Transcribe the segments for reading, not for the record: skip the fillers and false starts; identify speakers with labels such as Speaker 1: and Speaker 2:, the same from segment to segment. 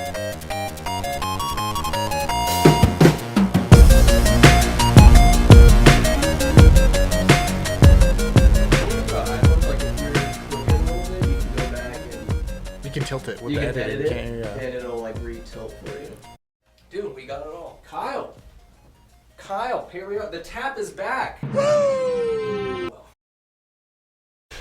Speaker 1: You can tilt it with
Speaker 2: you
Speaker 1: the
Speaker 2: can edit
Speaker 1: editor.
Speaker 2: it, and it'll like re-tilt for you. Dude, we got it all. Kyle, here we are. The tap is back. Woo!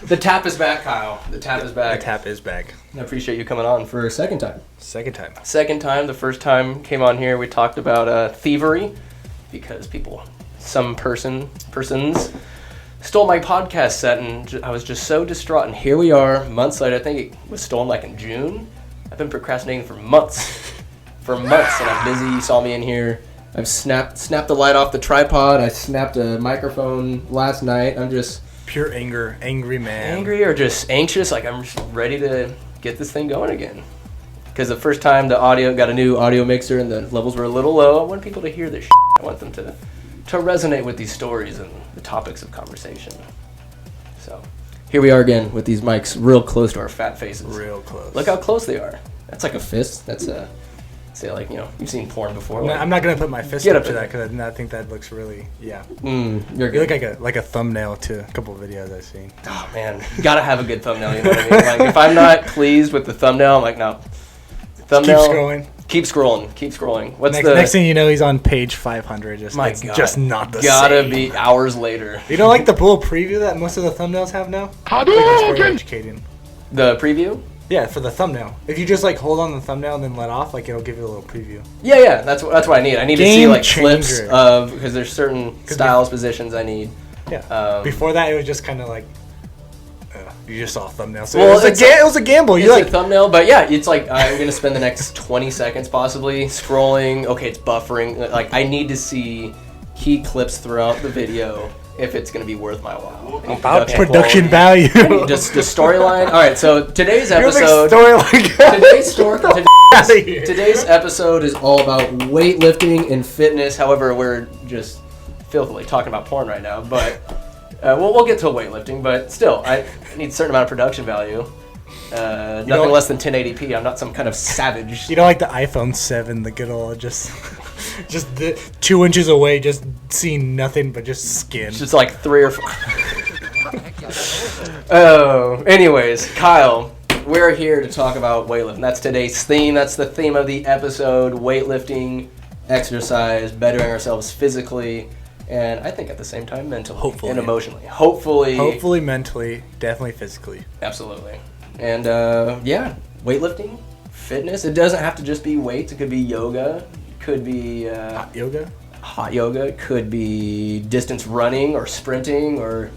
Speaker 2: The tap is back, Kyle. The tap is back.
Speaker 1: The tap is back.
Speaker 2: I appreciate you coming on for a second time.
Speaker 1: Second time.
Speaker 2: The first time came on here, we talked about thievery because some persons stole my podcast set, and I was just so distraught. And here we are, months later. I think it was stolen like in June. I've been procrastinating for months. And I'm busy. You saw me in here. I've snapped the light off the tripod. I snapped a microphone last night. I'm just
Speaker 1: pure angry man.
Speaker 2: Angry or just anxious. Like I'm just ready to get this thing going again. Because the first time got a new audio mixer and the levels were a little low. I want people to hear this shit. I want them to resonate with these stories and the topics of conversation. So here we are again with these mics real close to our fat faces.
Speaker 1: Real close.
Speaker 2: Look how close they are. That's like a fist. That's a... Say like, you've seen porn before.
Speaker 1: No, I'm not gonna put my fist up to that because I think that looks really,
Speaker 2: You're
Speaker 1: You
Speaker 2: good.
Speaker 1: look like a thumbnail to a couple of videos I've seen.
Speaker 2: Oh man, you gotta have a good thumbnail. You know what I mean? Like if I'm not pleased with the thumbnail, I'm like, no. Thumbnail. Keep scrolling. What's
Speaker 1: next thing you know, he's on page 500. Just not the same.
Speaker 2: Gotta be hours later.
Speaker 1: You don't like the little preview that most of the thumbnails have now? Very educating.
Speaker 2: The preview?
Speaker 1: Yeah, for the thumbnail. If you just like hold on the thumbnail and then let off, like it'll give you a little preview.
Speaker 2: Yeah, that's what I need. I need to see like clips
Speaker 1: changer.
Speaker 2: of because there's certain styles, positions I need.
Speaker 1: Yeah. Before that, it was just kind of like you just saw a thumbnail. So
Speaker 2: well,
Speaker 1: it was a gamble.
Speaker 2: It's like a thumbnail, but yeah, it's like I'm gonna spend the next 20 seconds possibly scrolling. Okay, it's buffering. Like I need to see key clips throughout the video. If it's going to be worth my while.
Speaker 1: About production value.
Speaker 2: Just the storyline. All right, so today's episode... Today's episode is all about weightlifting and fitness. However, we're just filthily talking about porn right now. But we'll get to weightlifting. But still, I need a certain amount of production value. Nothing less than 1080p. I'm not some kind of savage.
Speaker 1: You don't like the iPhone 7, the good old just 2 inches away, just seeing nothing but just skin.
Speaker 2: It's just like 3 or 4. Oh, anyways, Kyle, we're here to talk about weightlifting. That's today's theme. That's the theme of the episode: weightlifting, exercise, bettering ourselves physically, and I think at the same time mentally and emotionally. Hopefully
Speaker 1: mentally, definitely physically.
Speaker 2: Absolutely. And weightlifting, fitness. It doesn't have to just be weights. It could be yoga. Could be
Speaker 1: hot yoga.
Speaker 2: Could be distance running or sprinting or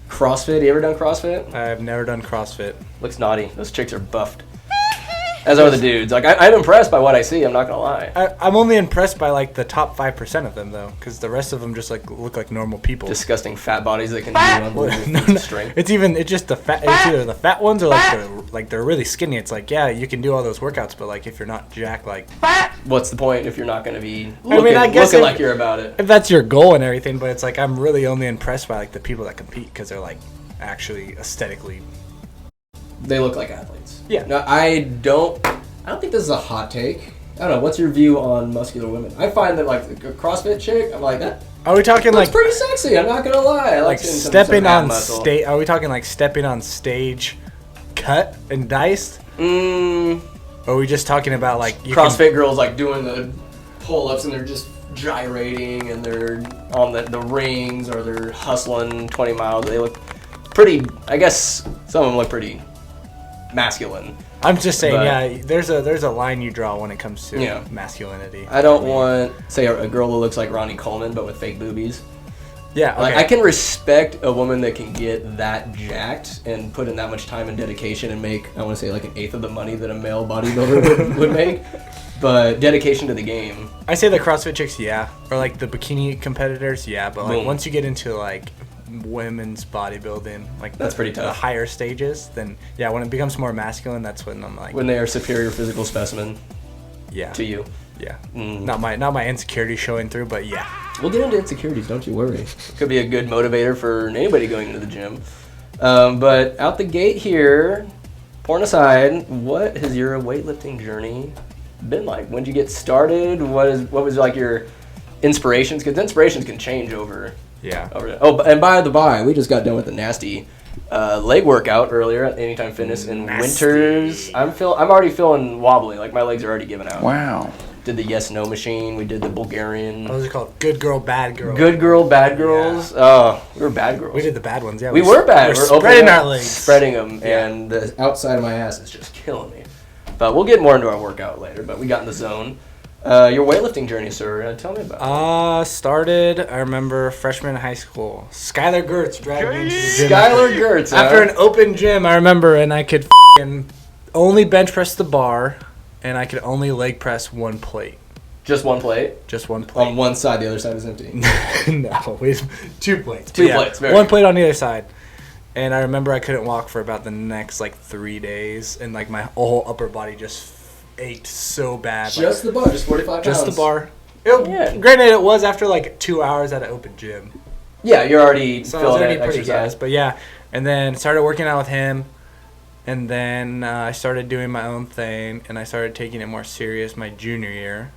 Speaker 2: CrossFit. You ever done CrossFit?
Speaker 1: I've never done CrossFit.
Speaker 2: Looks naughty. Those chicks are buffed. As are the dudes. Like I'm impressed by what I see. I'm not gonna lie.
Speaker 1: I'm only impressed by like the top 5% of them though, because the rest of them just like look like normal people.
Speaker 2: Disgusting fat bodies that can do strength.
Speaker 1: It's just the fat. It's either the fat ones or like they're really skinny. It's like you can do all those workouts, but like if you're not jacked, like
Speaker 2: what's the point if you're not gonna be looking like you're about it?
Speaker 1: If that's your goal and everything, but it's like I'm really only impressed by like the people that compete because they're like actually aesthetically.
Speaker 2: They look like athletes.
Speaker 1: Yeah.
Speaker 2: No, I don't think this is a hot take. I don't know. What's your view on muscular women? I find that like a CrossFit chick, I'm like that.
Speaker 1: Are we talking
Speaker 2: like pretty sexy? I'm not gonna lie. I like
Speaker 1: stepping on stage. Are we talking like stepping on stage, cut and diced? Or are we just talking about like
Speaker 2: CrossFit girls like doing the pull-ups and they're just gyrating and they're on the rings or they're hustling 20 miles. They look pretty. I guess some of them look pretty masculine.
Speaker 1: I'm just saying, there's a line you draw when it comes to masculinity.
Speaker 2: I don't want, say, a girl who looks like Ronnie Coleman, but with fake boobies.
Speaker 1: Yeah, okay.
Speaker 2: Like, I can respect a woman that can get that jacked and put in that much time and dedication and make, I want to say, like an eighth of the money that a male bodybuilder would make. But dedication to the game.
Speaker 1: I say the CrossFit chicks, or like the bikini competitors, but like once you get into like women's bodybuilding, like
Speaker 2: that's pretty tough.
Speaker 1: The higher stages, then when it becomes more masculine, that's when I'm like,
Speaker 2: when they are superior physical specimen. To you.
Speaker 1: Not my insecurity showing through, but
Speaker 2: we'll get into insecurities, don't you worry. It could be a good motivator for anybody going into the gym. But out the gate here, porn aside, what has your weightlifting journey been like? When did you get started? What was like your inspirations? Because inspirations can change over.
Speaker 1: Yeah.
Speaker 2: Oh, and by the by, we just got done with a nasty leg workout earlier at Anytime Fitness in Winters. I'm already feeling wobbly. Like my legs are already giving out.
Speaker 3: Wow.
Speaker 2: Did the yes no machine. We did the Bulgarian.
Speaker 1: What was it called? Good girl, bad girl.
Speaker 2: Good girl, bad girls.
Speaker 1: Yeah.
Speaker 2: Oh, we were bad girls.
Speaker 1: We did the bad ones. Yeah.
Speaker 2: We were bad.
Speaker 1: We're
Speaker 2: We're
Speaker 1: spreading our legs,
Speaker 2: spreading them, and the outside of my ass is just killing me. But we'll get more into our workout later. But we got in the zone. Your weightlifting journey, sir. Tell me about it.
Speaker 1: Started, I remember, freshman in high school. Skylar Gertz dragged me into the gym.
Speaker 2: Skylar Gertz.
Speaker 1: After an open gym, I remember, and I could only bench press the bar, and I could only leg press one plate.
Speaker 2: Just one plate?
Speaker 1: Just one plate.
Speaker 2: On one side, the other side is empty.
Speaker 1: No, we have 2 plates.
Speaker 2: Two plates.
Speaker 1: One plate on the other side. And I remember I couldn't walk for about the next, 3 days, and, my whole upper body just ached so bad.
Speaker 2: Just the bar, just 45 pounds.
Speaker 1: Just the bar. Granted, it was after 2 hours at an open gym.
Speaker 2: Yeah, you're already
Speaker 1: so feeling
Speaker 2: pretty
Speaker 1: exercise.
Speaker 2: gassed.
Speaker 1: But yeah, and then started working out with him, and then I started doing my own thing, and I started taking it more serious my junior year,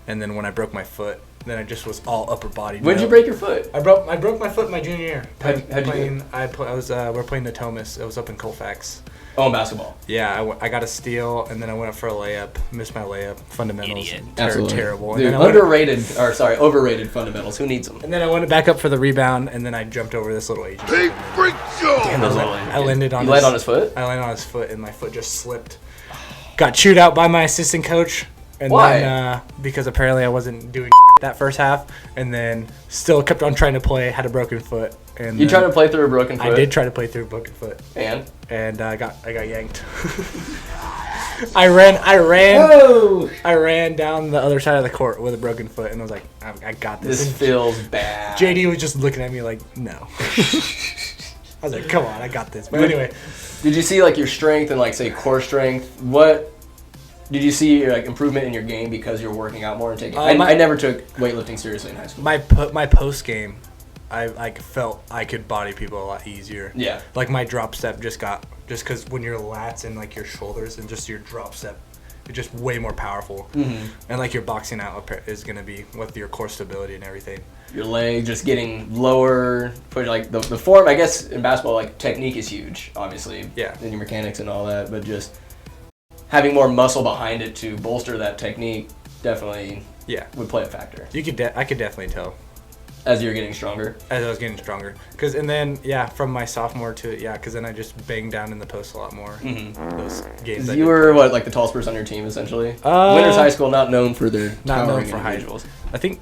Speaker 1: and then when I broke my foot, then I just was all upper body.
Speaker 2: When did you break your foot?
Speaker 1: I broke my foot my junior year.
Speaker 2: How'd you do?
Speaker 1: We're playing the Thomas. It was up in Colfax.
Speaker 2: Oh, in basketball.
Speaker 1: Yeah, I got a steal, and then I went up for a layup. Missed my layup. Fundamentals.
Speaker 2: Absolutely.
Speaker 1: Terrible.
Speaker 2: Dude, overrated fundamentals. Who needs them?
Speaker 1: And then I went back up for the rebound, and then I jumped over this little agent.
Speaker 3: Big break show!
Speaker 2: Damn,
Speaker 1: I landed on
Speaker 2: on his foot?
Speaker 1: I landed on his foot, and my foot just slipped. Got chewed out by my assistant coach. And
Speaker 2: Why?
Speaker 1: Then, because apparently I wasn't doing that first half, and then still kept on trying to play, had a broken foot. And
Speaker 2: you tried to play through a broken foot?
Speaker 1: I did try to play through a broken foot.
Speaker 2: And
Speaker 1: I got yanked. I ran down the other side of the court with a broken foot, and I was like, I got this.
Speaker 2: This feels bad.
Speaker 1: JD was just looking at me like, no. I was like, come on, I got this. But anyway.
Speaker 2: Did you see your strength and say core strength? What did you see improvement in your game because you're working out more and taking? I never took weightlifting seriously in high school.
Speaker 1: My post game, I felt I could body people a lot easier.
Speaker 2: Yeah.
Speaker 1: My drop step just because when your lats and your shoulders and just your drop step, it's just way more powerful. Mm-hmm. And your boxing out is gonna be with your core stability and everything. Your
Speaker 2: leg just getting lower, put the form. I guess in basketball, technique is huge, obviously.
Speaker 1: Yeah.
Speaker 2: And your mechanics and all that, but just having more muscle behind it to bolster that technique definitely would play a factor.
Speaker 1: I could definitely tell.
Speaker 2: As you're getting stronger?
Speaker 1: As I was getting stronger. And then, from my sophomore to, because then I just banged down in the post a lot more. Mm-hmm. Those games.
Speaker 2: You were, the tallest person on your team, essentially? Winters High School, not known for their towering individuals.
Speaker 1: I think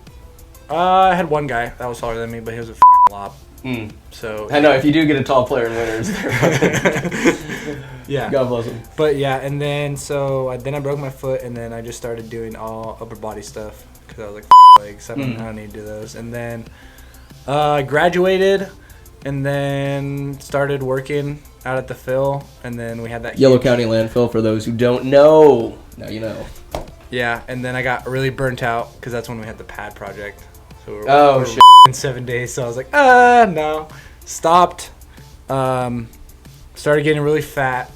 Speaker 1: I had one guy that was taller than me, but he was a lob. So
Speaker 2: I know, if you do get a tall player in Winters,
Speaker 1: yeah.
Speaker 2: God bless him.
Speaker 1: But and then then I broke my foot, and then I just started doing all upper body stuff because I was like, legs, I don't need to do those. And then I graduated, and then started working out at the Phil, and then we had that
Speaker 2: Yellow County landfill. For those who don't know, now you know.
Speaker 1: Yeah, and then I got really burnt out because that's when we had the pad project. So
Speaker 2: we're shit.
Speaker 1: In 7 days, so I was like, no. Stopped. Started getting really fat.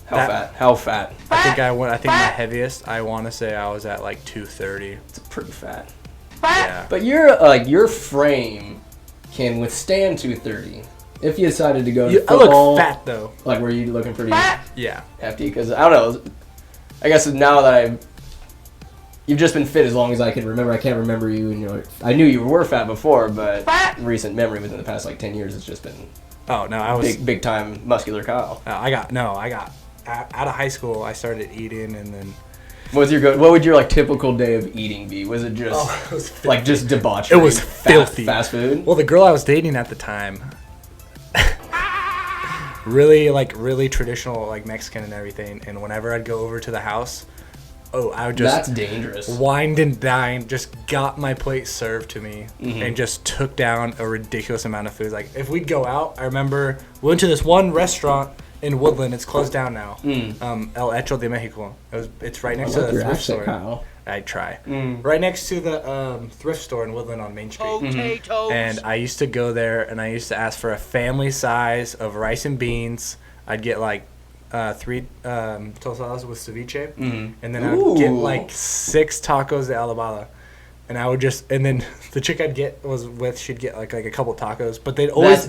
Speaker 2: How fat?
Speaker 1: I think my heaviest, I want to say I was at 230.
Speaker 2: It's pretty fat.
Speaker 1: Yeah.
Speaker 2: But your frame can withstand 230. If you decided to go to football.
Speaker 1: I look fat though.
Speaker 2: Were you looking pretty hefty? Because I don't know. I guess now that you've just been fit as long as I can remember. I can't remember you, and I knew you were fat before, but recent memory within the past 10 years, it's just been.
Speaker 1: Oh no, I was
Speaker 2: big time muscular Kyle.
Speaker 1: I got out of high school. I started eating, and then.
Speaker 2: What would your typical day of eating be? Was it just just debauchery?
Speaker 1: It was filthy.
Speaker 2: Fast food.
Speaker 1: Well, the girl I was dating at the time. really traditional Mexican and everything, and whenever I'd go over to the house, I would just...
Speaker 2: That's dangerous.
Speaker 1: Wined and dined, just got my plate served to me, and just took down a ridiculous amount of food. If we'd go out, I remember we went to this one restaurant in Woodland. It's closed down now. El Hecho de Mexico. It's right next to the thrift store. Kyle. I'd try. Right next to the thrift store in Woodland on Main Street.
Speaker 4: Potatoes.
Speaker 1: And I used to go there, and I used to ask for a family size of rice and beans. I'd get 3 tostadas with ceviche,
Speaker 2: Mm-hmm.
Speaker 1: and then I would get like 6 tacos de alabala. And I would just, and then the chick I'd get was with, she'd get like a couple tacos, but they'd always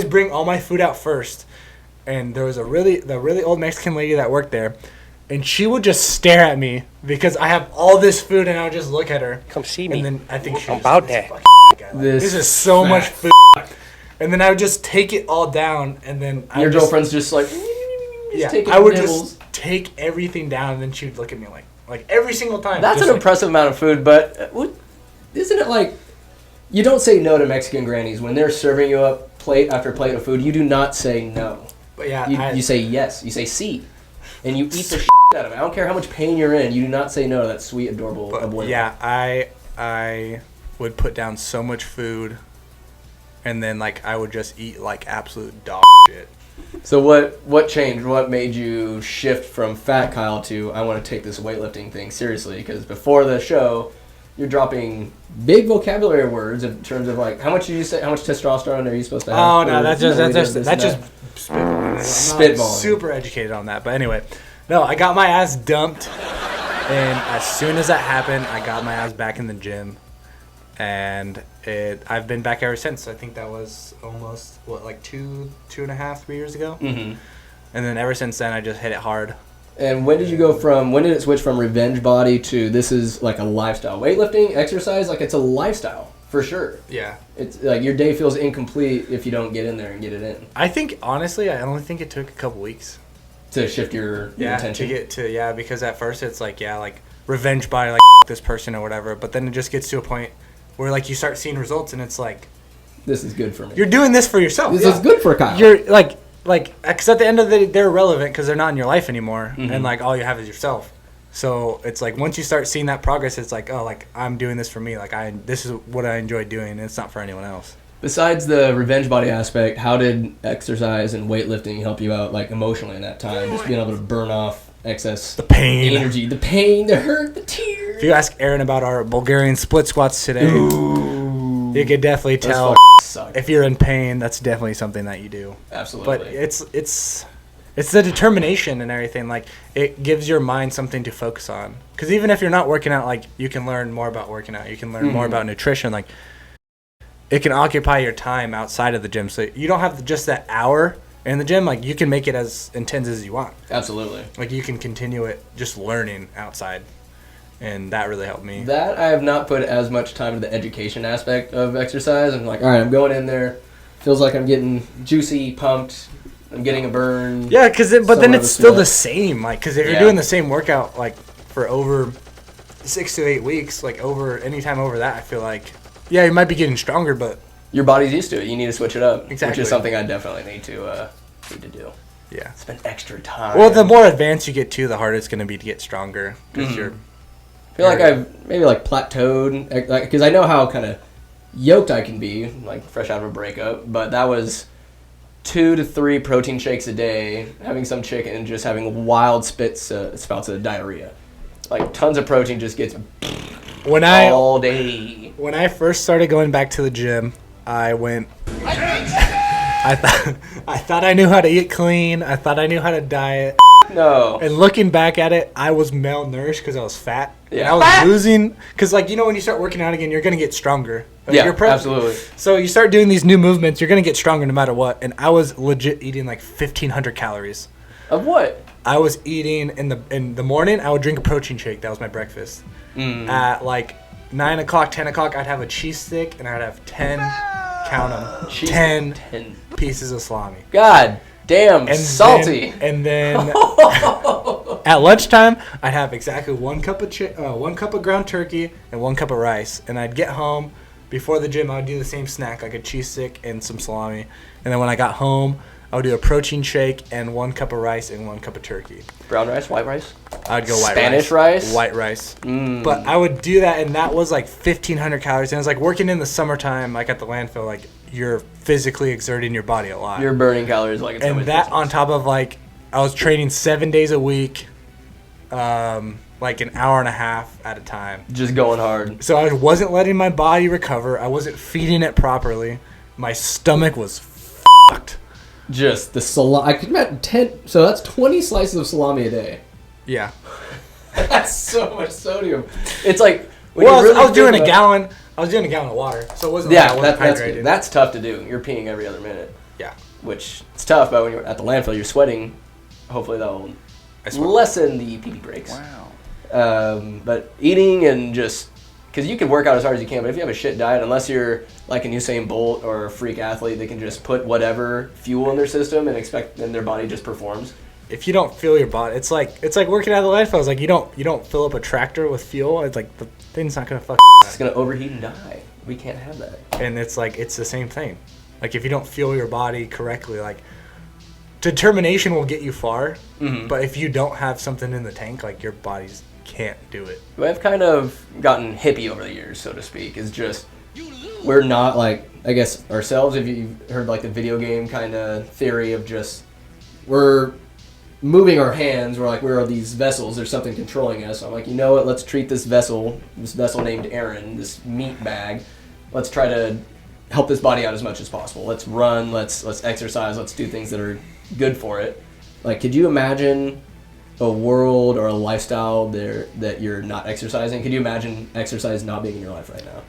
Speaker 1: bring all my food out first. And there was the really old Mexican lady that worked there, and she would just stare at me because I have all this food, and I would just look at her.
Speaker 3: Come see me.
Speaker 1: And then I think she was
Speaker 3: about that.
Speaker 1: This is so much food. And then I would just take it all down, and then
Speaker 2: Your girlfriend's just like,
Speaker 1: I would just take everything down, and then she would look at me like every single time.
Speaker 2: That's an impressive amount of food, but isn't it like, you don't say no to Mexican grannies when they're serving you up plate after plate of food. You do not say no.
Speaker 1: But yeah,
Speaker 2: you say yes. You say sí, and you eat the shit out of it. I don't care how much pain you're in. You do not say no to that sweet, adorable abuela.
Speaker 1: Yeah, I would put down so much food, and then like I would just eat like absolute dog shit.
Speaker 2: So what changed? What made you shift from fat Kyle to I want to take this weightlifting thing seriously? Because before the show, you're dropping big vocabulary words in terms of like how much did you say? How much testosterone are you supposed to have?
Speaker 1: Oh no, that's just
Speaker 2: spitballing.
Speaker 1: Super educated on that, but anyway, no, I got my ass dumped, and as soon as that happened, I got my ass back in the gym, and I've been back ever since. I think that was almost like 2.5, 3 years ago,
Speaker 2: Mm-hmm.
Speaker 1: and then ever since then, I just hit it hard.
Speaker 2: And when did it switch from revenge body to this is like a lifestyle? Weightlifting, exercise, like it's a lifestyle for sure.
Speaker 1: Yeah.
Speaker 2: It's like your day feels incomplete if you don't get in there and get it in.
Speaker 1: I think, honestly, I only think it took a couple weeks.
Speaker 2: To shift your attention?
Speaker 1: Because at first it's like, revenge body, like this person or whatever, but then it just gets to a point where like you start seeing results and it's like,
Speaker 2: this is good for me.
Speaker 1: You're doing this for yourself.
Speaker 2: This is good for Kyle.
Speaker 1: You're like, because at the end of the day, they're irrelevant because they're not in your life anymore,
Speaker 2: Mm-hmm.
Speaker 1: and like all you have is yourself. So it's like once you start seeing that progress, it's like, oh, like I'm doing this for me. Like this is what I enjoy doing, and it's not for anyone else.
Speaker 2: Besides the revenge body aspect, how did exercise and weightlifting help you out, like emotionally in that time? Just being able to burn off excess energy, the pain, the hurt, the tears.
Speaker 1: If you ask Aaron about our Bulgarian split squats today, you could definitely tell if you're in pain. That's definitely something that you do.
Speaker 2: Absolutely.
Speaker 1: But it's the determination and everything. Like it gives your mind something to focus on. Because even if you're not working out, like you can learn more about working out. You can learn more about nutrition. Like it can occupy your time outside of the gym. So you don't have just that hour in the gym. Like you can make it as intense as you want.
Speaker 2: Absolutely.
Speaker 1: Like you can continue it just learning outside. And that really helped me.
Speaker 2: That I have not put as much time into the education aspect of exercise. I'm like, all right, I'm going in there. Feels like I'm getting juicy, pumped. I'm getting a burn.
Speaker 1: Yeah, but then it's still the same. Like, because if you're doing the same workout like for over 6 to 8 weeks, like any time over that, I feel like, yeah, you might be getting stronger, but
Speaker 2: your body's used to it. You need to switch it up.
Speaker 1: Exactly.
Speaker 2: Which is something I definitely need to do.
Speaker 1: Yeah.
Speaker 2: Spend extra time.
Speaker 1: Well, the more advanced you get too, the harder it's going to be to get stronger. Because
Speaker 2: I feel like I've maybe like plateaued, because I know how kind of yoked I can be, like fresh out of a breakup, but that was 2 to 3 protein shakes a day, having some chicken, and just having wild spouts of diarrhea. Like tons of protein just gets all day.
Speaker 1: When I first started going back to the gym, I thought I knew how to eat clean. I thought I knew how to diet.
Speaker 2: No.
Speaker 1: And looking back at it, I was malnourished because I was fat.
Speaker 2: Yeah.
Speaker 1: And I was losing. Because, like, when you start working out again, you're going to get stronger. Like,
Speaker 2: yeah, absolutely.
Speaker 1: So you start doing these new movements, you're going to get stronger no matter what. And I was legit eating, like, 1,500 calories.
Speaker 2: Of what?
Speaker 1: I was eating, in the morning, I would drink a protein shake. That was my breakfast. At, like, 9 o'clock, 10 o'clock, I'd have a cheese stick, and I'd have 10, count them, 10 pieces of salami.
Speaker 2: God damn, and salty.
Speaker 1: Then at lunchtime, I'd have exactly 1 cup of ground turkey and 1 cup of rice. And I'd get home before the gym. I would do the same snack, like a cheese stick and some salami. And then when I got home, I would do a protein shake and 1 cup of rice and 1 cup of turkey.
Speaker 2: Brown rice, white rice?
Speaker 1: I'd go white
Speaker 2: Spanish rice?
Speaker 1: White rice. But I would do that, and that was like 1,500 calories. And it was like working in the summertime, like at the landfill, like you're physically exerting your body a lot.
Speaker 2: You're burning calories like it's
Speaker 1: and that business. On top of like I was training 7 days a week, like an hour and a half at a time.
Speaker 2: Just going hard.
Speaker 1: So I wasn't letting my body recover. I wasn't feeding it properly. My stomach was fucked.
Speaker 3: just the salami. I could imagine 10. So that's 20 slices of salami a day.
Speaker 1: Yeah.
Speaker 3: That's so much sodium. It's like
Speaker 1: I was doing a gallon. I was doing a gallon of water, so it wasn't.
Speaker 3: Yeah,
Speaker 1: like
Speaker 3: that's tough to do. You're peeing every other minute.
Speaker 1: Yeah.
Speaker 3: Which it's tough, but when you're at the landfill, you're sweating. Hopefully that'll lessen the pee breaks.
Speaker 2: Wow.
Speaker 3: But eating and just because you can work out as hard as you can, but if you have a shit diet, unless you're like an Usain Bolt or a freak athlete, they can just put whatever fuel in their system and expect then their body just performs.
Speaker 1: If you don't fuel your body, it's like working out of the landfill. It's like you don't fill up a tractor with fuel. It's like the thing's not gonna fuck.
Speaker 3: It's gonna overheat and die. We can't have that.
Speaker 1: And it's like it's the same thing. Like if you don't fuel your body correctly, like determination will get you far. Mm-hmm. But if you don't have something in the tank, like your body's can't do it.
Speaker 3: I've kind of gotten hippie over the years, so to speak. Is just we're not like I guess ourselves. If you've heard like the video game kind of theory of just we're moving our hands, we're these vessels, there's something controlling us. So I'm like, you know what, let's treat this vessel named Aaron, this meat bag, let's try to help this body out as much as possible. Let's run, let's exercise, let's do things that are good for it. Like, could you imagine a world or a lifestyle there that you're not exercising? Could you imagine exercise not being in your life right now?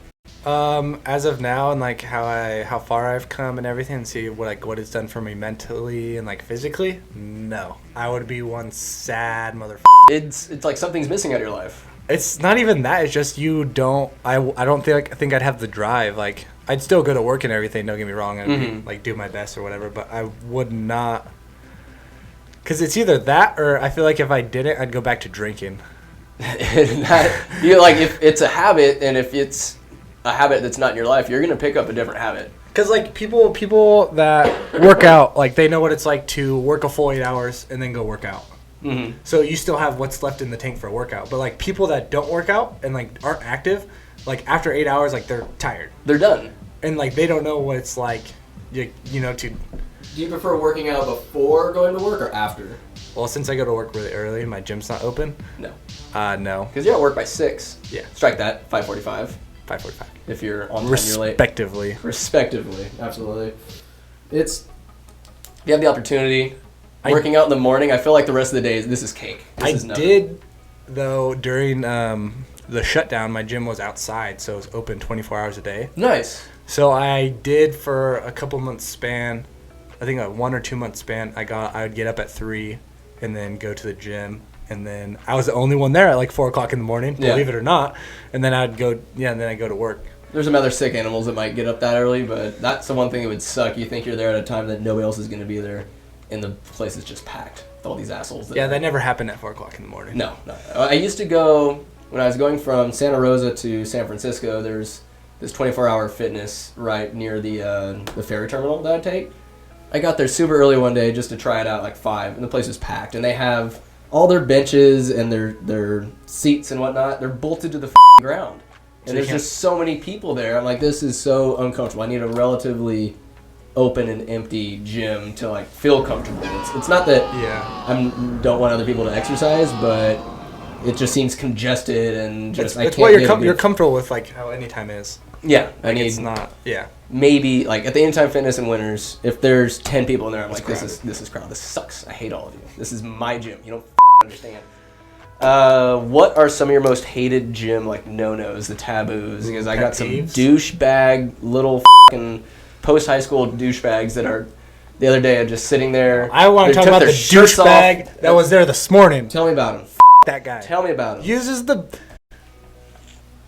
Speaker 1: As of now, and like how far I've come and everything, and see what it's done for me mentally and like physically, no, I would be one sad motherfucker.
Speaker 3: It's like something's missing out of your life.
Speaker 1: It's not even that. It's just I don't think I'd have the drive. Like I'd still go to work and everything. Don't get me wrong, and like do my best or whatever. But I would not, because it's either that or I feel like if I didn't, I'd go back to drinking.
Speaker 3: If it's a habit, and if it's a habit that's not in your life, you're gonna pick up a different habit.
Speaker 1: Because like people that work out, like they know what it's like to work a full 8 hours and then go work out. Mm-hmm. So you still have what's left in the tank for a workout. But like people that don't work out and like aren't active, like after 8 hours, like they're tired.
Speaker 3: They're done.
Speaker 1: And like they don't know what it's like, you know, to.
Speaker 3: Do you prefer working out before going to work or after?
Speaker 1: Well, since I go to work really early and my gym's not open.
Speaker 3: No.
Speaker 1: No.
Speaker 3: Because you're at work by 6.
Speaker 1: Yeah.
Speaker 3: Strike that. 5:45.
Speaker 1: 5:45.
Speaker 3: If you're on time, you're late. Respectively, absolutely. If you have the opportunity, working out in the morning, I feel like the rest of the day, this is cake. This is nothing.
Speaker 1: Did, though, during the shutdown, my gym was outside, so it was open 24 hours a day.
Speaker 3: Nice.
Speaker 1: So I did for a couple months span, I think a 1 or 2 month span, I would get up at 3 and then go to the gym. And then I was the only one there at like 4 o'clock in the morning, believe it or not. And then I'd go to work.
Speaker 3: There's some other sick animals that might get up that early, but that's the one thing that would suck. You think you're there at a time that nobody else is going to be there, and the place is just packed with all these assholes.
Speaker 1: That never happened at 4 o'clock in the morning.
Speaker 3: No. I used to go, when I was going from Santa Rosa to San Francisco, there's this 24-hour fitness right near the ferry terminal that I'd take. I got there super early one day just to try it out, like 5, and the place was packed. And they have all their benches and their seats and whatnot, they're bolted to the ground. And there's just so many people there. I'm like, this is so uncomfortable. I need a relatively open and empty gym to like feel comfortable. It's not that I don't want other people to exercise, but it just seems congested and just
Speaker 1: it's what you're comfortable with, like how Anytime is.
Speaker 3: Yeah,
Speaker 1: like it's not. Yeah,
Speaker 3: maybe like at the Anytime Fitness in Winters, if there's 10 people in there, I'm like, this is crowded. This sucks. I hate all of you. This is my gym. You don't understand. What are some of your most hated gym like no-nos, the taboos? Because I got some douchebag little fucking post high school douchebags that are. The other day, I'm just sitting there.
Speaker 1: I want to talk about the douchebag that was there this morning.
Speaker 3: Tell me about him.
Speaker 1: That guy.
Speaker 3: Tell me about him.
Speaker 1: Uses the.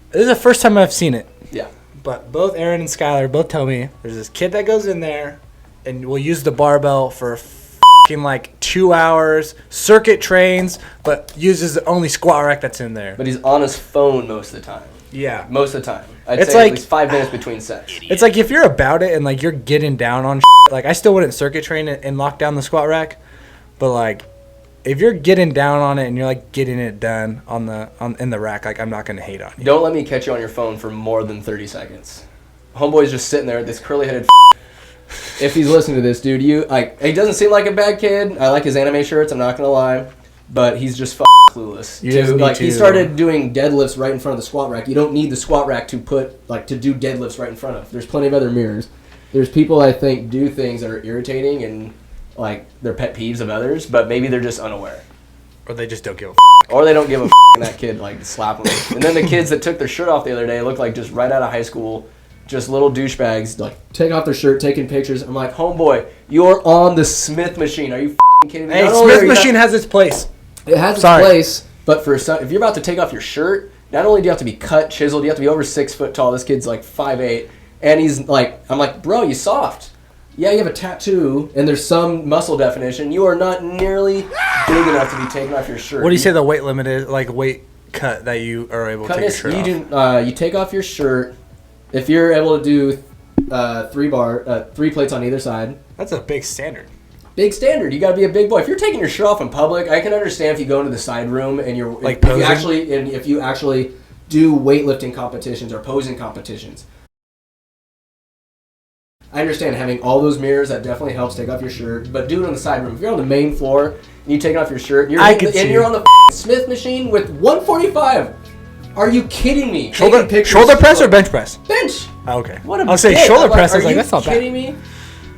Speaker 1: This is the first time I've seen it.
Speaker 3: Yeah.
Speaker 1: But both Aaron and Skylar both tell me there's this kid that goes in there and will use the barbell for like 2 hours, circuit trains, but uses the only squat rack that's in there.
Speaker 3: But he's on his phone most of the time.
Speaker 1: Yeah.
Speaker 3: Most of the time. I'd say like, at least 5 minutes between sets.
Speaker 1: It's like if you're about it and like you're getting down on like I still wouldn't circuit train and lock down the squat rack, but like if you're getting down on it and you're like getting it done in the rack, like I'm not gonna hate on you.
Speaker 3: Don't let me catch you on your phone for more than 30 seconds. Homeboy's just sitting there, this curly-headed if he's listening to this, dude, he doesn't seem like a bad kid. I like his anime shirts, I'm not gonna lie, but he's just clueless. He started doing deadlifts right in front of the squat rack. You don't need the squat rack to do deadlifts right in front of. There's plenty of other mirrors. There's people I think do things that are irritating and like their pet peeves of others, but maybe they're just unaware.
Speaker 1: Or they just don't give a
Speaker 3: Or they don't give a and that kid like slap them. And then the kids that took their shirt off the other day looked like just right out of high school, just little douchebags, like taking off their shirt, taking pictures. I'm like, homeboy, you're on the Smith machine. Are you kidding me?
Speaker 1: Hey, Smith machine has its place.
Speaker 3: It has its place, but for some, if you're about to take off your shirt, not only do you have to be cut, chiseled, you have to be over 6 foot tall. This kid's like 5'8", and he's like, I'm like, bro, you soft. Yeah, you have a tattoo, and there's some muscle definition. You are not nearly big enough to be taking off your shirt.
Speaker 1: What do you say the weight limit is, like weight cut that you are able to take your shirt off?
Speaker 3: You take off your shirt. If you're able to do 3 plates on either side.
Speaker 1: That's a big standard.
Speaker 3: Big standard. You got to be a big boy. If you're taking your shirt off in public, I can understand if you go into the side room and you're
Speaker 1: like
Speaker 3: if you actually do weightlifting competitions or posing competitions. I understand having all those mirrors, that definitely helps take off your shirt, but do it on the side room. If you're on the main floor and you take off your shirt, you're on the Smith machine with 145. Are you kidding me?
Speaker 1: Shoulder press or bench press?
Speaker 3: Bench.
Speaker 1: Oh, okay.
Speaker 3: What a
Speaker 1: I'll say shoulder press. I was like, that's not bad.
Speaker 3: Are you kidding me?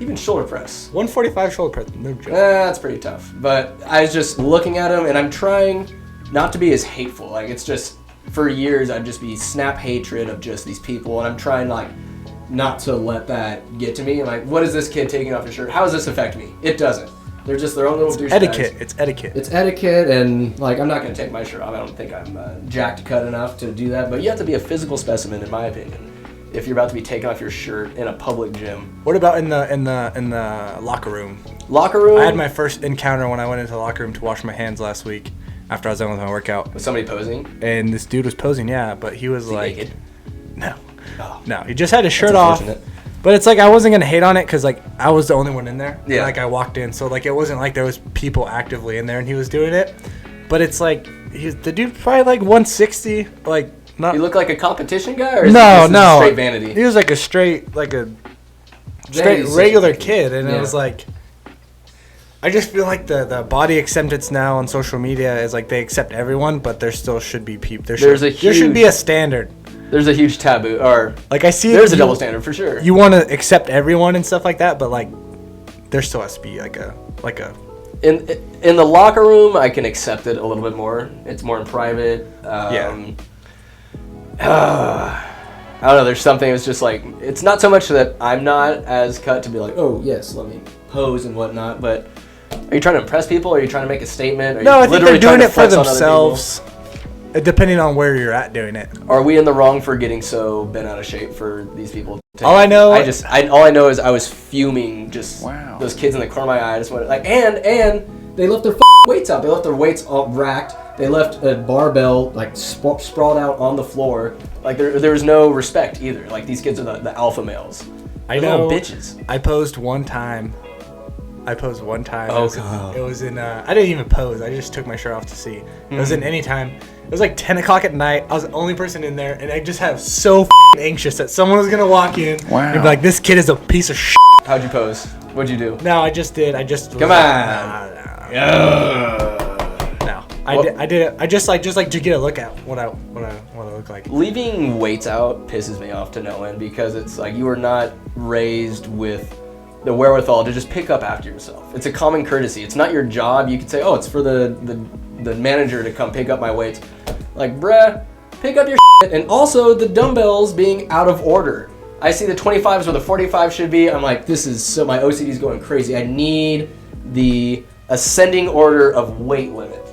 Speaker 3: Even shoulder press.
Speaker 1: 145 shoulder press. No joke.
Speaker 3: That's pretty tough. But I was just looking at him, and I'm trying not to be as hateful. Like, it's just, for years, I'd just be snap hatred of just these people, and I'm trying, like, not to let that get to me. I'm like, what is this kid taking off his shirt? How does this affect me? It doesn't. They're just their own little douchebags.
Speaker 1: It's etiquette.
Speaker 3: It's etiquette, and like I'm not going to take my shirt off. I don't think I'm jacked cut enough to do that. But you have to be a physical specimen, in my opinion, if you're about to be taking off your shirt in a public gym.
Speaker 1: What about in the locker room?
Speaker 3: Locker room?
Speaker 1: I had my first encounter when I went into the locker room to wash my hands last week after I was done with my workout.
Speaker 3: Was somebody posing?
Speaker 1: And this dude was posing, yeah, but he was like,
Speaker 3: naked?
Speaker 1: No.
Speaker 3: Oh.
Speaker 1: No, he just had his shirt off. But it's like I wasn't gonna hate on it because like I was the only one in there.
Speaker 3: Yeah.
Speaker 1: Like I walked in, so like it wasn't like there was people actively in there and he was doing it. But it's like the dude probably like 160, like not.
Speaker 3: You look like a competition guy, or
Speaker 1: no,
Speaker 3: straight vanity?
Speaker 1: He was like a straight regular kid, and it was like. I just feel like the body acceptance now on social media is like they accept everyone, but there still should be people. There should be a standard.
Speaker 3: There's a huge taboo, or
Speaker 1: like I see.
Speaker 3: There's a double standard for sure.
Speaker 1: You want to accept everyone and stuff like that, but like there still has to be like a.
Speaker 3: In the locker room, I can accept it a little bit more. It's more in private. I don't know. There's something. It's just like it's not so much that I'm not as cut to be like, oh yes, let me pose and whatnot. But are you trying to impress people? Or are you trying to make a statement?
Speaker 1: No, I think they're doing it for themselves. Depending on where you're at doing it.
Speaker 3: Are we in the wrong for getting so bent out of shape for these people?
Speaker 1: All I know
Speaker 3: is I was fuming. Just those kids in the corner of my eye. I just went like, and they left their weights out. They left their weights all racked. They left a barbell like sprawled out on the floor. Like there was no respect either. Like these kids are the alpha males.
Speaker 1: I know.
Speaker 3: Little bitches.
Speaker 1: I posed one time.
Speaker 3: Oh god.
Speaker 1: It was in. I didn't even pose. I just took my shirt off to see. It was in Anytime. It was like 10 o'clock at night. I was the only person in there, and I just had so anxious that someone was gonna walk in and be like, "This kid is a piece of shit."
Speaker 3: How'd you pose? What'd you do?
Speaker 1: No, I just did. I just.
Speaker 3: Come on.
Speaker 1: No, I did it. I just like to get a look at what I look like.
Speaker 3: Leaving weights out pisses me off to no end because it's like you are not raised with the wherewithal to just pick up after yourself. It's a common courtesy. It's not your job. You could say, oh, it's for the manager to come pick up my weights. Like, bruh, pick up your shit. And also the dumbbells being out of order. I see the 25s where the 45 should be. I'm like, this is so, my OCD is going crazy. I need the ascending order of weight limit.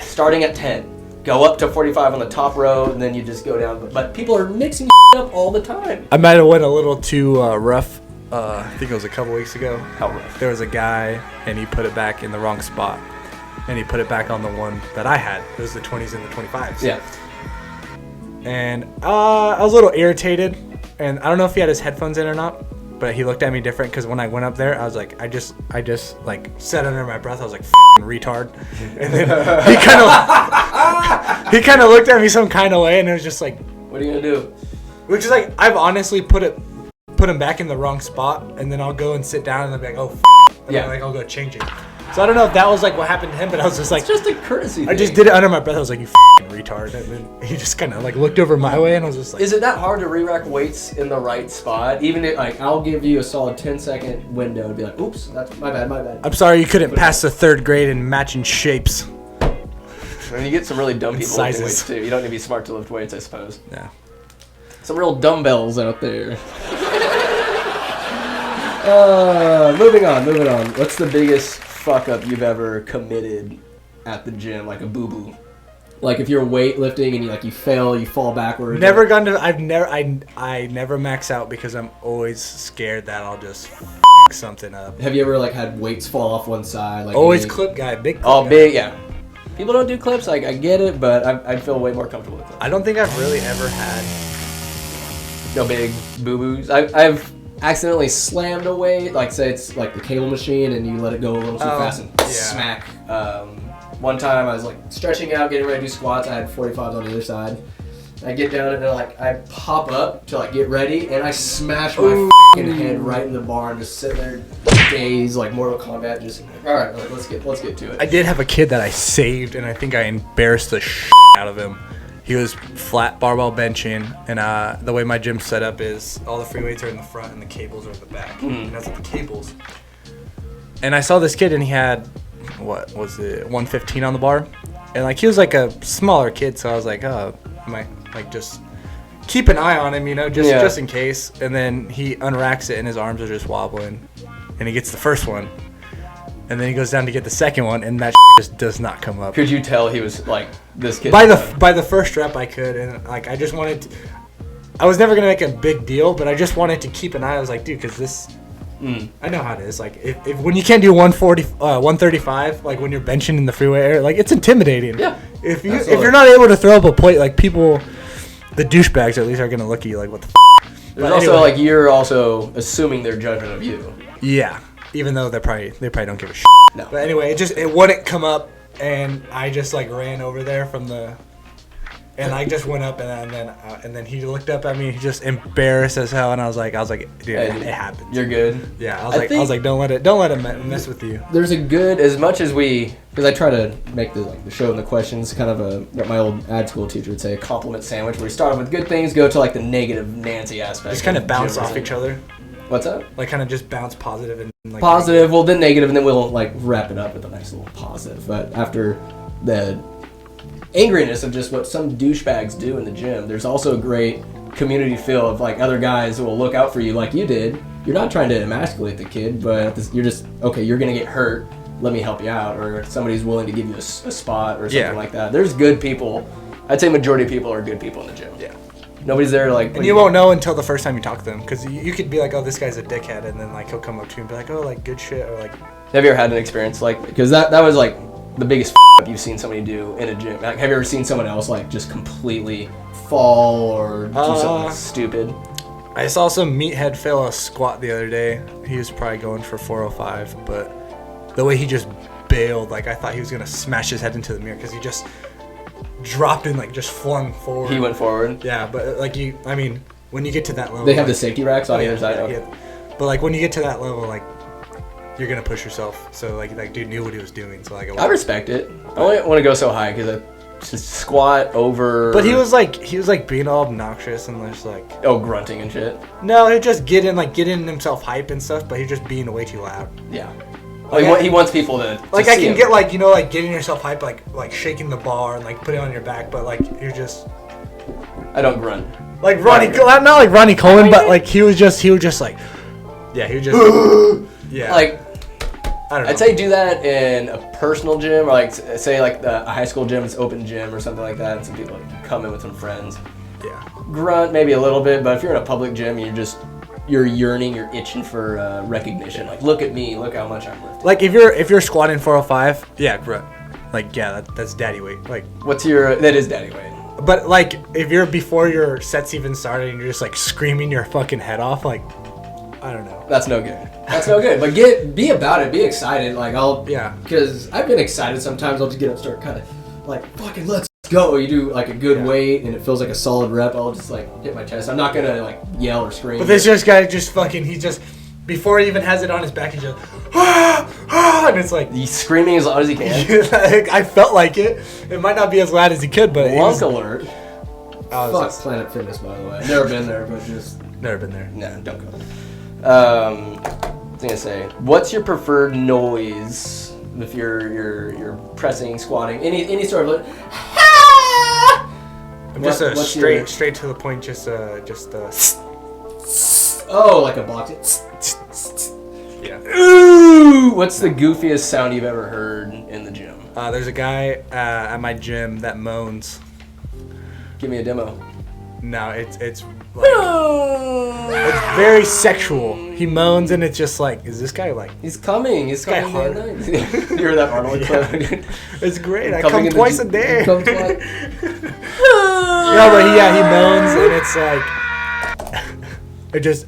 Speaker 3: Starting at 10. Go up to 45 on the top row, and then you just go down. But people are mixing up all the time.
Speaker 1: I might have went a little too rough. I think it was a couple weeks ago.
Speaker 3: How rough?
Speaker 1: There was a guy, and he put it back in the wrong spot. And he put it back on the one that I had. It was the 20s and the 25s.
Speaker 3: Yeah.
Speaker 1: And I was a little irritated. And I don't know if he had his headphones in or not. But he looked at me different because when I went up there, I was like, I just like said under my breath, I was like, "F***ing retard." And then he kind of looked at me some kind of way, and it was just like,
Speaker 3: what are you gonna do?
Speaker 1: Which is like, I've honestly put him back in the wrong spot, and then I'll go and sit down, and they'll be like, "Oh, and
Speaker 3: yeah."
Speaker 1: I'll go change it. So I don't know if that was like what happened to him, but I was just like,
Speaker 3: It's just a courtesy thing.
Speaker 1: I just did it under my breath. I was like, you f***ing retard. And then he just kind of like looked over my way, and I was just like,
Speaker 3: Is it that hard to re-rack weights in the right spot? Even if, like, I'll give you a solid 10-second window to be like, oops, that's my bad.
Speaker 1: I'm sorry you couldn't pass the 3rd grade in matching shapes.
Speaker 3: And you get some really dumb people lifting
Speaker 1: Sizes.
Speaker 3: weights too. You don't need to be smart to lift weights, I suppose.
Speaker 1: Yeah.
Speaker 3: Some real dumbbells out there. Moving on. What's the biggest fuck up you've ever committed at the gym, like a boo-boo? Like if you're weightlifting and you fail, you fall backwards.
Speaker 1: Never gone to. I never max out because I'm always scared that I'll just f something up.
Speaker 3: Have you ever like had weights fall off one side? Like
Speaker 1: Always clip guy, big. Clip
Speaker 3: Oh,
Speaker 1: guy.
Speaker 3: big, yeah. People don't do clips. Like I get it, but I feel way more comfortable with clips.
Speaker 1: I don't think I've really ever had.
Speaker 3: No big boo-boos. I've accidentally slammed a weight, like say it's like the cable machine and you let it go a little too fast and smack. One time I was like stretching out, getting ready to do squats. I had 45s on the other side. I get down and like I pop up to like get ready and I smash my fucking head right in the bar and just sit there dazed like Mortal Kombat. Just all right, let's get to it.
Speaker 1: I did have a kid that I saved, and I think I embarrassed the out of him. He was flat barbell benching, and the way my gym's set up is all the free weights are in the front and the cables are in the back. And that's what the cables. And I saw this kid, and he had, what was it, 115 on the bar, and like he was like a smaller kid, so I was like, oh, I might like just keep an eye on him, you know, just in case. And then he unracks it, and his arms are just wobbling, and he gets the first one. And then he goes down to get the second one, and that just does not come up.
Speaker 3: Could you tell he was like this kid?
Speaker 1: By the first rep, I could, and like I just wanted to. I was never gonna make a big deal, but I just wanted to keep an eye. I was like, dude, because this, I know how it is. Like if when you can't do 135, like when you're benching in the freeway area, like it's intimidating.
Speaker 3: Yeah.
Speaker 1: If you're not able to throw up a plate, like people, the douchebags at least are gonna look at you like, what the.
Speaker 3: There's also
Speaker 1: anyway.
Speaker 3: like you're also assuming their judgment of you.
Speaker 1: Yeah. Even though they probably don't give a shit.
Speaker 3: No.
Speaker 1: But anyway, it wouldn't come up, and I just like ran over there and I just went up, and then he looked up at me, just embarrassed as hell, and I was like, dude, it happens.
Speaker 3: You're good.
Speaker 1: Yeah, I was like, don't let it mess with you.
Speaker 3: There's a good, as much as because I try to make the show and the questions kind of what my old ad school teacher would say, a compliment sandwich, where we start off with good things, go to like the negative Nancy aspect.
Speaker 1: Just kind of bounce off each other.
Speaker 3: What's up?
Speaker 1: Like kind of just bounce positive and like
Speaker 3: Positive, well then negative, and then we'll like wrap it up with a nice little positive. But after the angriness of just what some douchebags do in the gym, there's also a great community feel of like other guys who will look out for you like you did. You're not trying to emasculate the kid, but you're just, okay, you're going to get hurt, let me help you out, or somebody's willing to give you a spot or something like that. There's good people. I'd say majority of people are good people in the gym.
Speaker 1: Yeah.
Speaker 3: Nobody's there like...
Speaker 1: And you won't know until the first time you talk to them, because you could be like, oh, this guy's a dickhead, and then like he'll come up to you and be like, oh, like good shit, or like...
Speaker 3: Have you ever had an experience like... Because that was like the biggest up you've seen somebody do in a gym. Like, have you ever seen someone else like just completely fall or do something stupid?
Speaker 1: I saw some meathead fail a squat the other day. He was probably going for 405, but the way he just bailed, like I thought he was going to smash his head into the mirror, because he just dropped and like just flung forward.
Speaker 3: He went forward?
Speaker 1: Yeah, but like when you get to that level...
Speaker 3: They have
Speaker 1: like,
Speaker 3: the safety racks on either side?
Speaker 1: Yeah. But like when you get to that level, like you're going to push yourself. So like dude knew what he was doing. So like
Speaker 3: I respect it. I only want to go so high because just squat over...
Speaker 1: But he was like being all obnoxious and just like...
Speaker 3: Oh, grunting and shit?
Speaker 1: No, he just getting himself hype and stuff, but he's just being way too loud.
Speaker 3: Yeah. Like, he wants people to
Speaker 1: like
Speaker 3: see
Speaker 1: I can
Speaker 3: him.
Speaker 1: get like, you know, like getting yourself hype, like shaking the bar and like putting it on your back, but like you're just...
Speaker 3: I don't grunt.
Speaker 1: Like Ronnie, not like Ronnie Coleman, but like he was just like... Yeah, he was just... yeah.
Speaker 3: Like...
Speaker 1: I don't know.
Speaker 3: I'd say do that in a personal gym, or like say like a high school gym, it's open gym or something like that, and some people come in with some friends.
Speaker 1: Yeah.
Speaker 3: Grunt maybe a little bit, but if you're in a public gym, you're yearning, you're itching for recognition. Like, look at me, look how much I'm lifting.
Speaker 1: Like if you're squatting 405, yeah, grunt. Like yeah, that's daddy weight. Like
Speaker 3: that is daddy weight.
Speaker 1: But like if you're before your sets even started and you're just like screaming your fucking head off, like I don't know.
Speaker 3: That's no good. But be about it. Be excited. Like because I've been excited sometimes. I'll just get up, start kind of like fucking let's go. You do like a good weight and it feels like a solid rep. I'll just like hit my chest. I'm not gonna like yell or scream.
Speaker 1: But this guy just fucking, he just before he even has it on his back, he just and it's like
Speaker 2: He's screaming as loud as he can.
Speaker 1: I felt like it. It might not be as loud as he could, but
Speaker 2: Lunk alert.
Speaker 3: Fuck Planet Fitness, by the way. Never been there, but just
Speaker 1: Never been there.
Speaker 2: No, don't go. I was gonna say, what's your preferred noise if you're pressing, squatting, any sort of?
Speaker 1: I'm just straight to the point. Just
Speaker 3: oh, like a box.
Speaker 1: yeah.
Speaker 2: Ooh, what's the goofiest sound you've ever heard in the gym?
Speaker 1: There's a guy at my gym that moans.
Speaker 2: Give me a demo.
Speaker 1: No, it's like it's very sexual. He moans and it's just like, is this guy like?
Speaker 2: He's coming. He's
Speaker 1: guy
Speaker 2: coming.
Speaker 1: hard.
Speaker 2: You heard that Arnold clip?
Speaker 1: It's great. I
Speaker 2: Coming
Speaker 1: come
Speaker 2: in the
Speaker 1: twice a
Speaker 2: gym-
Speaker 1: day.
Speaker 3: Come twice.
Speaker 1: Yeah, but he moans and it's like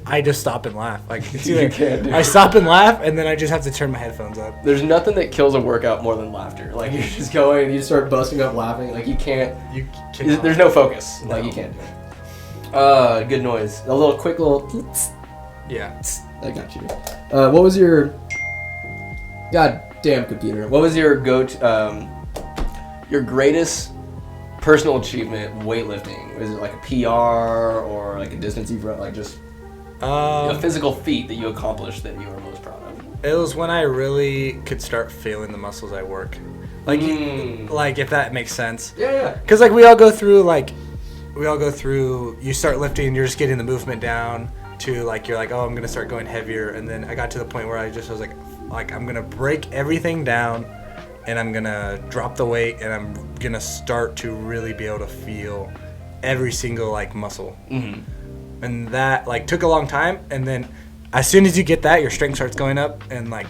Speaker 1: I just stop and laugh. Like it's either
Speaker 2: You can't do
Speaker 1: I
Speaker 2: it.
Speaker 1: stop and laugh and then I just have to turn my headphones up.
Speaker 2: There's nothing that kills a workout more than laughter. Like you're just going and you start busting up laughing. Like you can't.
Speaker 1: You cannot.
Speaker 2: There's no focus.
Speaker 3: Like you can't do it.
Speaker 2: Good noise. A little quick little.
Speaker 1: Yeah.
Speaker 3: I got you. What was your goddamn computer?
Speaker 2: What was your your greatest personal achievement weightlifting? Was it like a PR or like a distance you've run, like just a physical feat that you accomplished that you were most proud of?
Speaker 1: It was when I really could start feeling the muscles I work. Like, like if that makes sense.
Speaker 2: Yeah.
Speaker 1: Because like we all go through, you start lifting, you're just getting the movement down to like, you're like, oh, I'm going to start going heavier. And then I got to the point where I was like, I'm going to break everything down and I'm going to drop the weight and I'm going to start to really be able to feel every single like muscle.
Speaker 2: Mm-hmm.
Speaker 1: And that like took a long time. And then as soon as you get that, your strength starts going up and like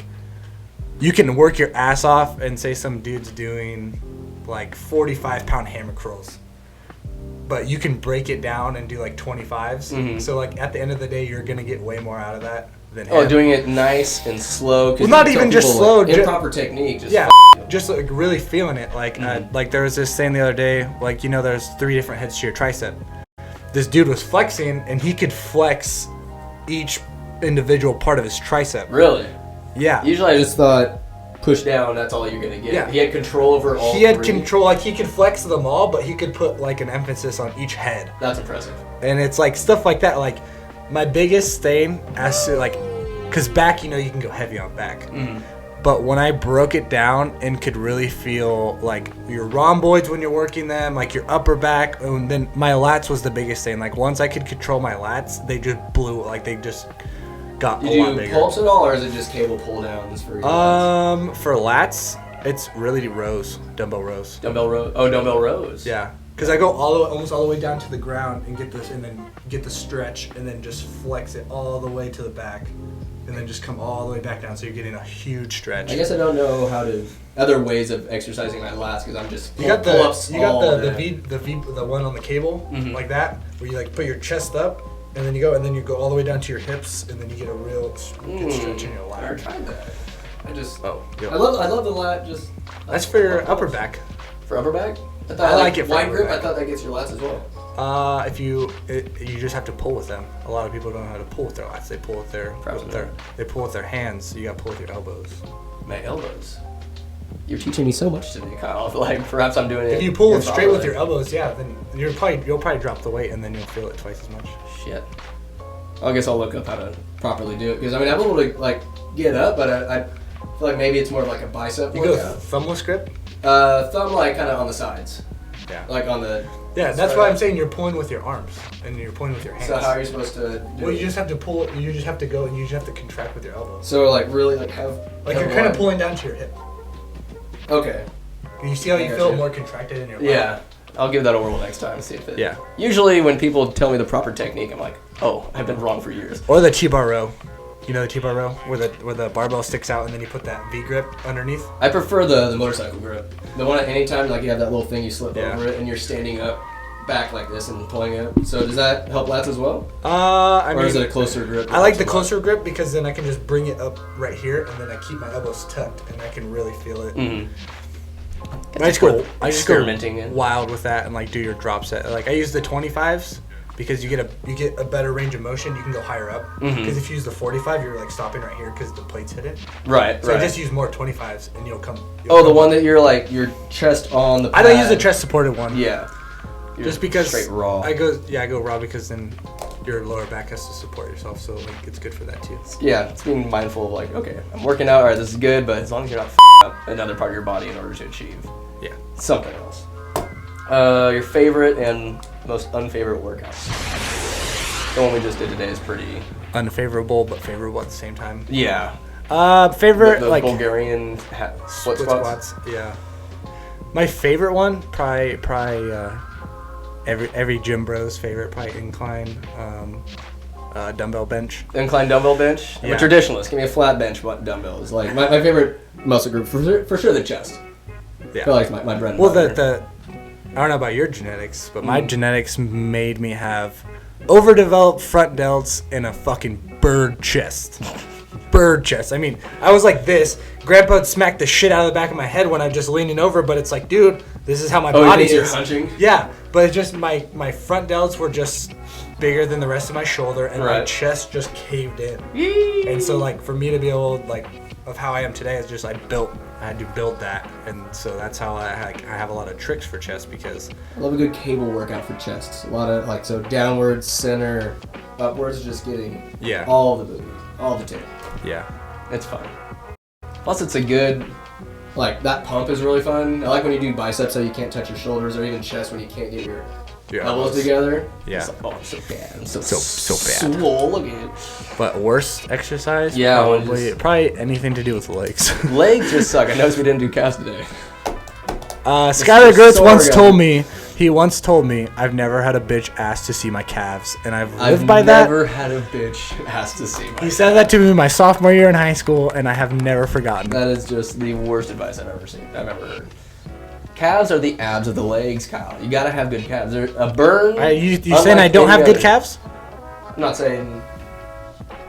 Speaker 1: you can work your ass off and say some dude's doing like 45-pound hammer curls. But you can break it down and do like 25s.
Speaker 2: Mm-hmm.
Speaker 1: So like at the end of the day, you're gonna get way more out of that than him.
Speaker 2: Oh, doing it nice and slow.
Speaker 1: Well, not even just slow.
Speaker 3: Improper technique. Just
Speaker 1: Just like really feeling it. Like like there was this saying the other day. Like there's 3 different heads to your tricep. This dude was flexing and he could flex each individual part of his tricep.
Speaker 2: Really?
Speaker 1: Yeah.
Speaker 2: Usually I just thought push down, that's all you're gonna get.
Speaker 1: Yeah.
Speaker 2: He had control over all
Speaker 1: He had
Speaker 2: 3.
Speaker 1: control. Like he could flex them all, but he could put like an emphasis on each head.
Speaker 2: That's impressive.
Speaker 1: And it's like stuff like that. Like my biggest thing as to like, cause back, you can go heavy on back. But when I broke it down and could really feel like your rhomboids when you're working them, like your upper back, and then my lats was the biggest thing. Like once I could control my lats, they just blew. Like they just got a lot
Speaker 2: You do
Speaker 1: bigger.
Speaker 2: pulse at all, or is it just cable pull downs for your lats?
Speaker 1: For lats, it's really rows, dumbbell rows.
Speaker 2: Dumbbell rows. Oh, dumbbell rows.
Speaker 1: Yeah, because I go almost all the way down to the ground and get this, and then get the stretch, and then just flex it all the way to the back, and then just come all the way back down. So you're getting a huge stretch.
Speaker 2: I guess I don't know other ways of exercising my lats because I'm just
Speaker 1: You got
Speaker 2: pull-ups
Speaker 1: the
Speaker 2: day.
Speaker 1: the one on the cable like that, where you like put your chest up, and then you go all the way down to your hips, and then you get a real good stretch in your
Speaker 2: I never
Speaker 1: lat.
Speaker 2: tried that. I just
Speaker 1: Yep.
Speaker 2: I love the lat. Just
Speaker 1: That's for your upper back.
Speaker 2: For upper back.
Speaker 1: I like it for
Speaker 2: wide
Speaker 1: upper
Speaker 2: grip.
Speaker 1: back.
Speaker 2: I thought that gets your lats as well.
Speaker 1: If you just have to pull with them. A lot of people don't know how to pull with their lats. They pull with their hands. You got to pull with your elbows.
Speaker 2: My elbows. You're teaching me so much today, Kyle. I feel like perhaps I'm doing it.
Speaker 1: If you pull it straight with
Speaker 2: improperly.
Speaker 1: your elbows, yeah, then you'll probably drop the weight and then you'll feel it twice as much.
Speaker 2: Shit. I guess I'll look up how to properly do it because I'm able to like get up, but I feel like maybe it's more of like a bicep
Speaker 1: You go
Speaker 2: workout.
Speaker 1: thumbless grip.
Speaker 2: Thumb like kind of on the sides,
Speaker 1: Yeah.
Speaker 2: like on the.
Speaker 1: Yeah, that's why I'm saying you're pulling with your arms and you're pulling with your hands.
Speaker 2: So how are you supposed to do
Speaker 1: Well,
Speaker 2: it?
Speaker 1: you just have to pull. You just have to go and you just have to contract with your elbows.
Speaker 2: So like really like have.
Speaker 1: Like
Speaker 2: have
Speaker 1: you're kind of
Speaker 2: one-
Speaker 1: pulling down to your hip.
Speaker 2: Okay.
Speaker 1: You see how
Speaker 2: I
Speaker 1: you
Speaker 2: got
Speaker 1: feel
Speaker 2: you.
Speaker 1: more contracted in your lat?
Speaker 2: Yeah. I'll give that a whirl next time and see if it.
Speaker 1: Yeah.
Speaker 2: Usually when people tell me the proper technique, I'm like, oh, I've been wrong for years.
Speaker 1: Or the T-bar row. You know the T-bar row where the barbell sticks out and then you put that V grip underneath.
Speaker 2: I prefer the motorcycle grip. The one at anytime like you have that little thing you slip
Speaker 1: Yeah.
Speaker 2: over it and you're standing up back like this and pulling it. So does that help lats as well?
Speaker 1: I
Speaker 2: Or
Speaker 1: mean,
Speaker 2: is it a closer grip?
Speaker 1: I like the closer grip because then I can just bring it up right here and then I keep my elbows tucked and I can really feel it.
Speaker 2: Mm-hmm.
Speaker 1: I just go
Speaker 2: Experimenting in.
Speaker 1: wild with that and like do your drop set. Like I use the 25s because you get a better range of motion. You can go higher up. Because if you use the 45, you're like stopping right here because the plates hit it.
Speaker 2: Right.
Speaker 1: So I just use more 25s, and you'll come.
Speaker 2: The one that you're like your chest on the pad.
Speaker 1: I don't use the chest supported one.
Speaker 2: Yeah.
Speaker 1: Just because
Speaker 2: straight raw.
Speaker 1: I go raw because then your lower back has to support yourself, so like it's good for that too.
Speaker 2: Yeah, it's being mindful of like, okay, I'm working out, all right, this is good, but as long as you're not up another part of your body in order to achieve something else. Your favorite and most unfavorite workouts. The one we just did today is pretty
Speaker 1: unfavorable, but favorable at the same time.
Speaker 2: Yeah.
Speaker 1: Favorite
Speaker 2: the
Speaker 1: like
Speaker 2: Bulgarian split squats.
Speaker 1: Yeah. My favorite one, probably every gym bro's favorite, probably incline dumbbell bench.
Speaker 2: Incline dumbbell bench. I'm a traditionalist. Give me a flat bench dumbbells. Like my favorite muscle group for sure the chest.
Speaker 1: Yeah.
Speaker 2: I feel like my bread and
Speaker 1: butter.
Speaker 2: The
Speaker 1: I don't know about your genetics, but my genetics made me have overdeveloped front delts and a fucking bird chest. Bird chest. I mean, I was like this. Grandpa would smack the shit out of the back of my head when I'm just leaning over, but it's like, dude, this is how my body is.
Speaker 2: You're hunching?
Speaker 1: Yeah, but it's just my front delts were just bigger than the rest of my shoulder, and my chest just caved in.
Speaker 2: Yee.
Speaker 1: And so, like, for me to be able, like, of how I am today is just I had to build that, and so that's how I have a lot of tricks for chest because
Speaker 3: I love a good cable workout for chest. A lot of like so downwards, center, upwards, just getting all the movement, all the tape.
Speaker 1: Yeah,
Speaker 2: it's fun. Plus, it's a good
Speaker 3: like that pump is really fun. I like when you do biceps so you can't touch your shoulders, or even chest when you can't get your elbows together.
Speaker 1: Yeah.
Speaker 3: It's like, oh, I'm so bad. I'm so
Speaker 1: bad.
Speaker 3: Swole again.
Speaker 1: But worst exercise?
Speaker 2: Yeah,
Speaker 1: probably anything to do with legs.
Speaker 2: Legs just suck. I noticed we didn't do calves today.
Speaker 1: Skylar Gertz once told me, I've never had a bitch ask to see my calves, and I've lived by that.
Speaker 2: I've never had a bitch ask to see my calves.
Speaker 1: He said that to me my sophomore year in high school, and I have never forgotten.
Speaker 2: That is just the worst advice I've ever heard. Calves are the abs of the legs, Kyle. You gotta have good calves. They're a burn.
Speaker 1: You saying I don't have good calves?
Speaker 2: I'm not saying.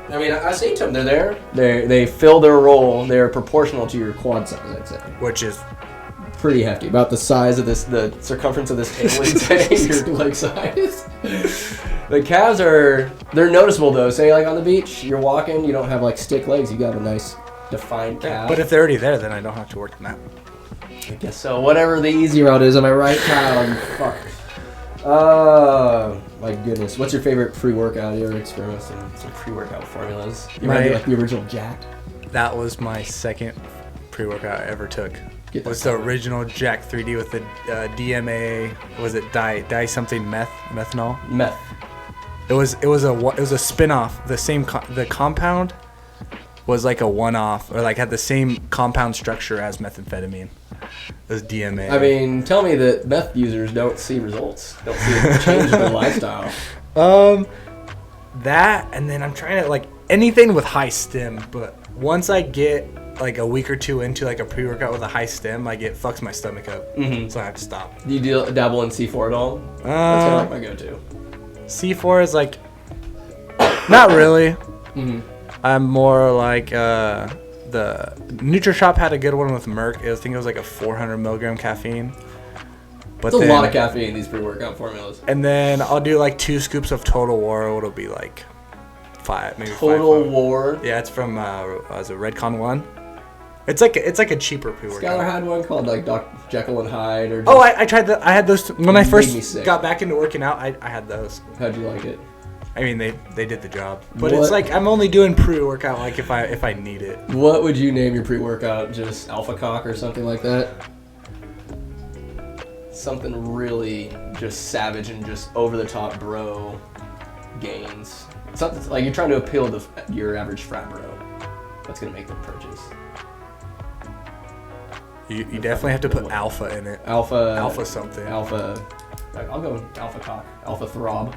Speaker 2: I mean, I say to them, they're there. They fill their role. They're proportional to your quad size, I'd say.
Speaker 1: Which is
Speaker 3: pretty hefty.
Speaker 2: About the size of the circumference of this table, you'd say, your leg size. The calves they're noticeable though. Say like on the beach, you're walking, you don't have like stick legs. You got a nice defined calf.
Speaker 1: But if they're already there, then I don't have to work them out.
Speaker 2: I guess so. Whatever the easy route is, am I right, Kyle? You fuck. My goodness. What's your favorite pre-workout? You ever experiment some pre-workout formulas? You remember like the original Jack?
Speaker 1: That was my second pre-workout I ever took. Was the original Jack 3D with the DMA? Was it di something methanol?
Speaker 2: Meth.
Speaker 1: It was a spin-off. The compound was like a one-off, or like had the same compound structure as methamphetamine. It was DMA.
Speaker 2: I mean, tell me that meth users don't see results. Don't see a change in their lifestyle.
Speaker 1: That, and then I'm trying to like anything with high stim, but once I get like a week or two into like a pre-workout with a high stim, fucks my stomach up, so I have to stop.
Speaker 2: Do you dabble in C4 at all? That's kind of like my go-to.
Speaker 1: C4 is like, not really. I'm more like the NutriShop had a good one with Merck. I think it was like a 400 milligram caffeine. But
Speaker 2: it's a lot of caffeine in these pre-workout formulas.
Speaker 1: And then I'll do like 2 scoops of Total War. It'll be like 5, maybe 5.
Speaker 2: Total War.
Speaker 1: Yeah, it's from was it Redcon 1? It's like a cheaper pre-workout.
Speaker 2: Skylar had one called like Dr. Jekyll and Hyde. Or
Speaker 1: I tried that. I had those when I first got back into working out. I had those.
Speaker 2: How'd you like it?
Speaker 1: I mean, they did the job, but it's like I'm only doing pre-workout like if I need it.
Speaker 2: What would you name your pre-workout? Just Alpha Cock or something like that? Something really just savage and just over the top bro gains. Something like you're trying to appeal to your average frat bro. That's gonna make them purchase.
Speaker 1: You definitely have to put alpha in it.
Speaker 2: Alpha
Speaker 1: something.
Speaker 2: Alpha. I'll go Alpha Cock. Alpha Throb.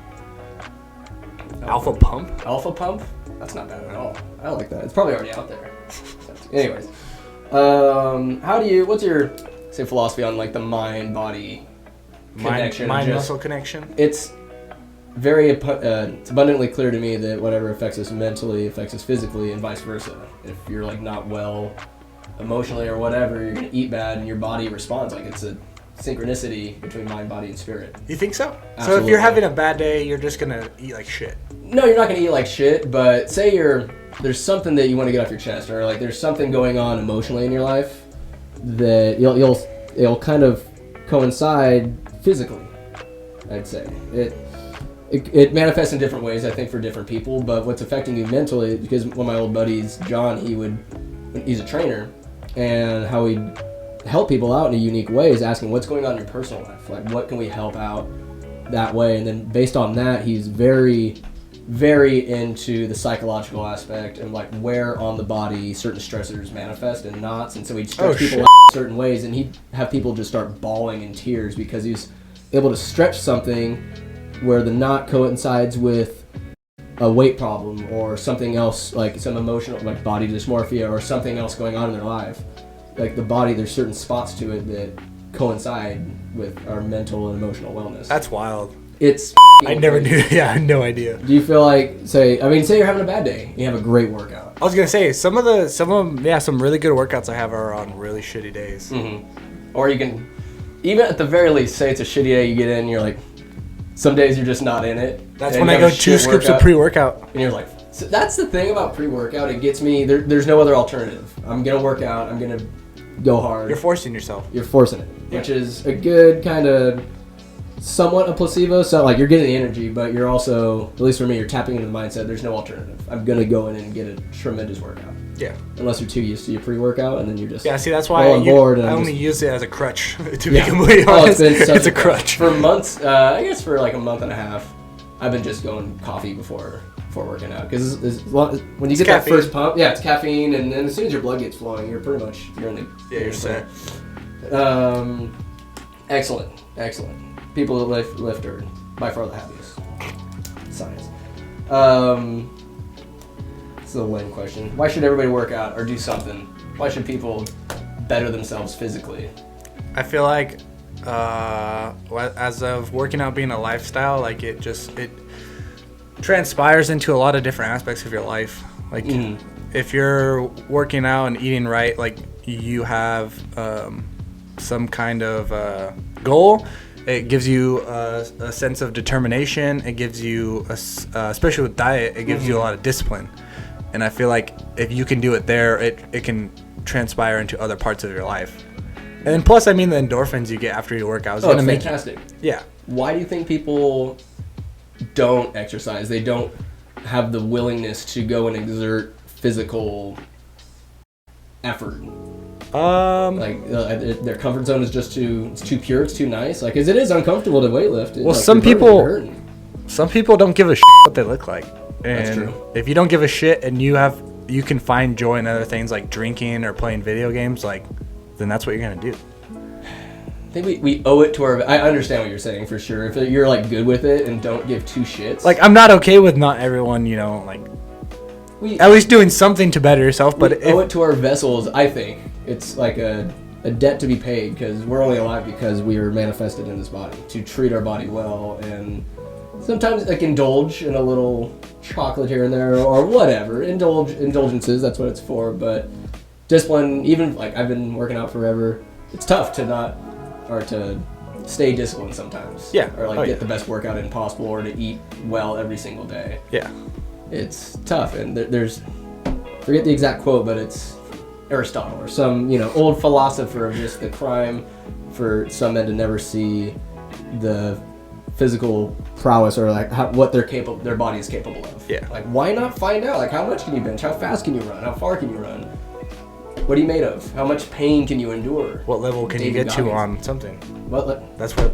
Speaker 1: Alpha Pump?
Speaker 2: Alpha Pump? That's not bad at all. I like that. It's probably already out there. Anyways. What's your philosophy on like the mind-body connection?
Speaker 1: Mind-muscle connection?
Speaker 2: It's very, it's abundantly clear to me that whatever affects us mentally affects us physically and vice versa. If you're like not well emotionally or whatever, you're going to eat bad and your body responds like it's a
Speaker 3: synchronicity between mind, body, and spirit.
Speaker 1: You think so?
Speaker 3: Absolutely.
Speaker 1: So if you're having a bad day, you're just gonna eat like shit.
Speaker 3: No, you're not gonna eat like shit, but say there's something that you want to get off your chest, or like there's something going on emotionally in your life that it'll kind of coincide physically. I'd say it manifests in different ways, I think, for different people. But what's affecting you mentally, because one of my old buddies, John, he's a trainer, and how he'd help people out in a unique way is asking what's going on in your personal life, like what can we help out that way, and then based on that, he's very, very into the psychological aspect and like where on the body certain stressors manifest and knots, and so he'd stretch people out certain ways, and he'd have people just start bawling in tears because he's able to stretch something where the knot coincides with a weight problem or something else, like some emotional, like body dysmorphia or something else going on in their life. Like the body, there's certain spots to it that coincide with our mental and emotional wellness.
Speaker 1: That's wild.
Speaker 3: It's
Speaker 1: I never knew. Yeah, I had no idea.
Speaker 3: Do you feel like, say you're having a bad day, you have a great workout.
Speaker 1: I was gonna say some of them, yeah, some really good workouts I have are on really shitty days.
Speaker 3: Mm-hmm. Or you can, even at the very least, say it's a shitty day, you get in, you're like, some days you're just not in it.
Speaker 1: That's when I go 2 scoops of pre-workout.
Speaker 3: And you're like, so that's the thing about pre-workout. It gets me, there's no other alternative. I'm going to work out. I'm going to go hard.
Speaker 1: You're forcing yourself.
Speaker 3: You're forcing it, which is a good kind of somewhat a placebo. So like you're getting the energy, but you're also, at least for me, you're tapping into the mindset. There's no alternative. I'm going to go in and get a tremendous workout.
Speaker 1: Yeah.
Speaker 3: Unless you're too used to your pre-workout, and then you're just
Speaker 1: see, that's why I only use it as a crutch. To be completely honest, it's a crutch.
Speaker 3: For months, I guess for like a month and a half, I've been just going coffee before working out, because when you get that first pump, it's caffeine, and then as soon as your blood gets flowing, you're pretty much you're set. Excellent. People that lift are by far the happiest. Science. This is a lame question. Why should everybody work out or do something? Why should people better themselves physically?
Speaker 1: I feel like as of working out being a lifestyle, like it transpires into a lot of different aspects of your life. Like if you're working out and eating right, like you have some kind of goal. It gives you a sense of determination. It gives you, especially with diet, it gives you a lot of discipline. And I feel like if you can do it there, it can transpire into other parts of your life. And plus, I mean, the endorphins you get after your workout is going to make
Speaker 3: fantastic.
Speaker 1: Yeah.
Speaker 3: Why do you think people don't exercise? They don't have the willingness to go and exert physical effort. Their comfort zone is just too pure. It's too nice. Like, as it is uncomfortable to weightlift.
Speaker 1: Well, some people don't give a shit what they look like. And
Speaker 3: that's true.
Speaker 1: If you don't give a shit and you can find joy in other things like drinking or playing video games, then that's what you're gonna do.
Speaker 3: I think we owe it to I understand what you're saying for sure. If you're like good with it and don't give two shits.
Speaker 1: Like, I'm not okay with not everyone, at least doing something to better yourself. But
Speaker 3: we owe it to our vessels. I think it's like a debt to be paid, because we're only alive because we are manifested in this body to treat our body well, and sometimes like indulge in a little chocolate here and there or whatever. Indulgences, that's what it's for. But discipline, even like I've been working out forever, it's tough to stay disciplined sometimes.
Speaker 1: Yeah.
Speaker 3: Or get the best workout in possible, or to eat well every single day.
Speaker 1: Yeah.
Speaker 3: It's tough, and there's, forget the exact quote, but it's Aristotle or some old philosopher of just the crime for some men to never see the physical prowess, or like what their body is capable of.
Speaker 1: Yeah.
Speaker 3: Like, why not find out? Like, how much can you bench? How fast can you run? How far can you run? What are you made of? How much pain can you endure?
Speaker 1: What level can you get to on something?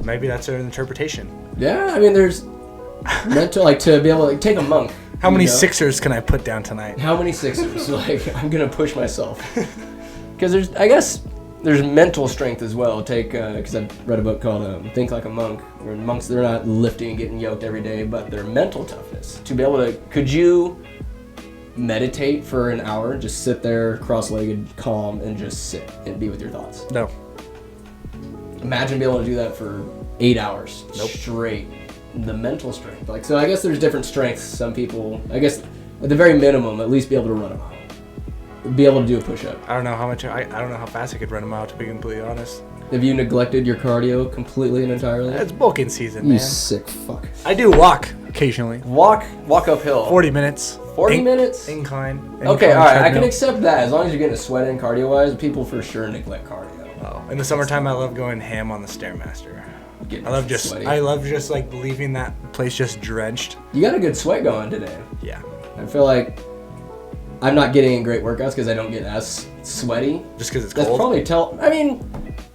Speaker 1: Maybe that's an interpretation.
Speaker 3: Yeah, I mean, there's mental, to be able to take a monk.
Speaker 1: How many Sixers can I put down tonight?
Speaker 3: How many Sixers? I'm gonna push myself. Because there's mental strength as well. Because I've read a book called Think Like a Monk, where monks, they're not lifting and getting yoked every day, but their mental toughness. To be able to, could you meditate for an hour, just sit there cross-legged, calm, and just sit and be with your thoughts?
Speaker 1: No.
Speaker 3: Imagine being able to do that for 8 hours straight. The mental strength. So I guess there's different strengths. Some people, I guess, at the very minimum, at least be able to run a mile. Be able to do a push-up.
Speaker 1: I don't know how fast I could run a mile, to be completely honest.
Speaker 3: Have you neglected your cardio completely and entirely?
Speaker 1: It's bulking season,
Speaker 3: You
Speaker 1: man.
Speaker 3: sick fuck.
Speaker 1: I do walk occasionally.
Speaker 3: Walk uphill.
Speaker 1: 40 minutes.
Speaker 3: 40 minutes?
Speaker 1: Incline.
Speaker 3: Okay, alright, I can
Speaker 1: treadmill.
Speaker 3: accept that. As long as you're getting a sweat in cardio-wise, people for sure neglect cardio.
Speaker 1: Oh, in the summertime, I love going ham on the Stairmaster.
Speaker 3: Getting
Speaker 1: I love just
Speaker 3: sweaty.
Speaker 1: like leaving that place just drenched.
Speaker 3: You got a good sweat going today.
Speaker 1: Yeah.
Speaker 3: I feel like I'm not getting great workouts because I don't get as sweaty.
Speaker 1: Just because it's
Speaker 3: That's
Speaker 1: cold.
Speaker 3: probably I mean,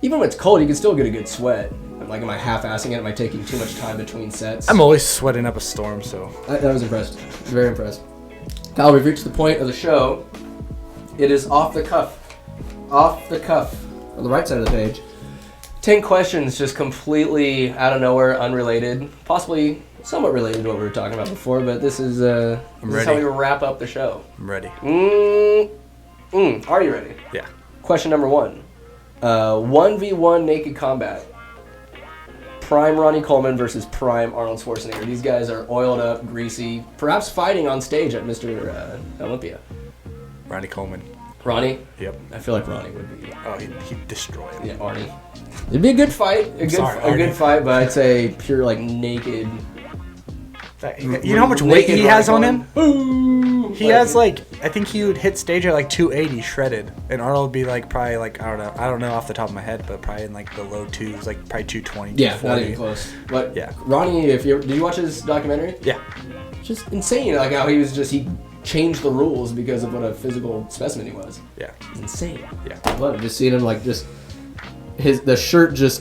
Speaker 3: even when it's cold, you can still get a good sweat. I'm like, am I half-assing it? Am I taking too much time between sets?
Speaker 1: I'm always sweating up a storm, so.
Speaker 3: I was impressed. Very impressed. Kyle, we've reached the point of the show. It is off the cuff. Off the cuff. On the right side of the page. 10 questions, just completely out of nowhere, unrelated. Possibly somewhat related to what we were talking about before, but this is how we wrap up the show.
Speaker 1: I'm ready.
Speaker 3: Are you ready?
Speaker 1: Yeah.
Speaker 3: Question number 1. 1v1 naked combat. Prime Ronnie Coleman versus Prime Arnold Schwarzenegger. These guys are oiled up, greasy, perhaps fighting on stage at Mr. Olympia.
Speaker 1: Ronnie Coleman.
Speaker 3: Ronnie?
Speaker 1: Yep.
Speaker 3: I feel like Ronnie would be.
Speaker 1: Oh, he'd destroy him.
Speaker 3: Yeah, Arnie. It'd be a good fight. A good fight, but I'd say pure like naked.
Speaker 1: You know how much weight he has on him?
Speaker 3: Boom!
Speaker 1: He has I think he would hit stage at like 280 shredded, and Arnold would be like probably like I don't know off the top of my head, but probably in like the low twos, like probably 220.
Speaker 3: Yeah,
Speaker 1: 240.
Speaker 3: not even close. But
Speaker 1: yeah,
Speaker 3: Ronnie, did you watch his documentary?
Speaker 1: Yeah.
Speaker 3: Just insane, like how he changed the rules because of what a physical specimen he was.
Speaker 1: Yeah.
Speaker 3: It's insane.
Speaker 1: Yeah.
Speaker 3: I love it. Just seeing him the shirt his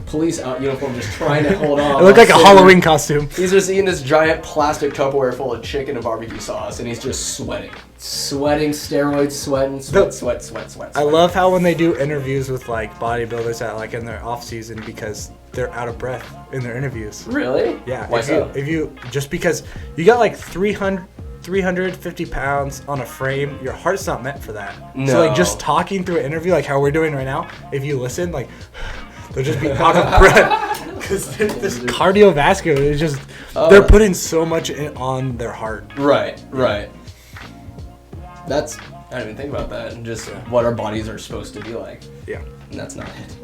Speaker 3: police uniform just trying to hold on.
Speaker 1: It looked like a Halloween costume.
Speaker 3: He's just eating this giant plastic Tupperware full of chicken and barbecue sauce, and he's just sweating, steroids, sweat.
Speaker 1: I love how when they do interviews with like bodybuilders at like in their off season because they're out of breath in their interviews.
Speaker 3: Really?
Speaker 1: Yeah.
Speaker 3: Why so?
Speaker 1: If you just because you got like 350 pounds on a frame, your heart's not meant for that.
Speaker 3: No.
Speaker 1: So like just talking through an interview like how we're doing right now, if you listen, like they'll just be out of breath because this cardiovascular is just they're putting so much on their heart.
Speaker 3: Right. I didn't even think about that, and just what our bodies are supposed to be like.
Speaker 1: Yeah.
Speaker 3: And that's not it.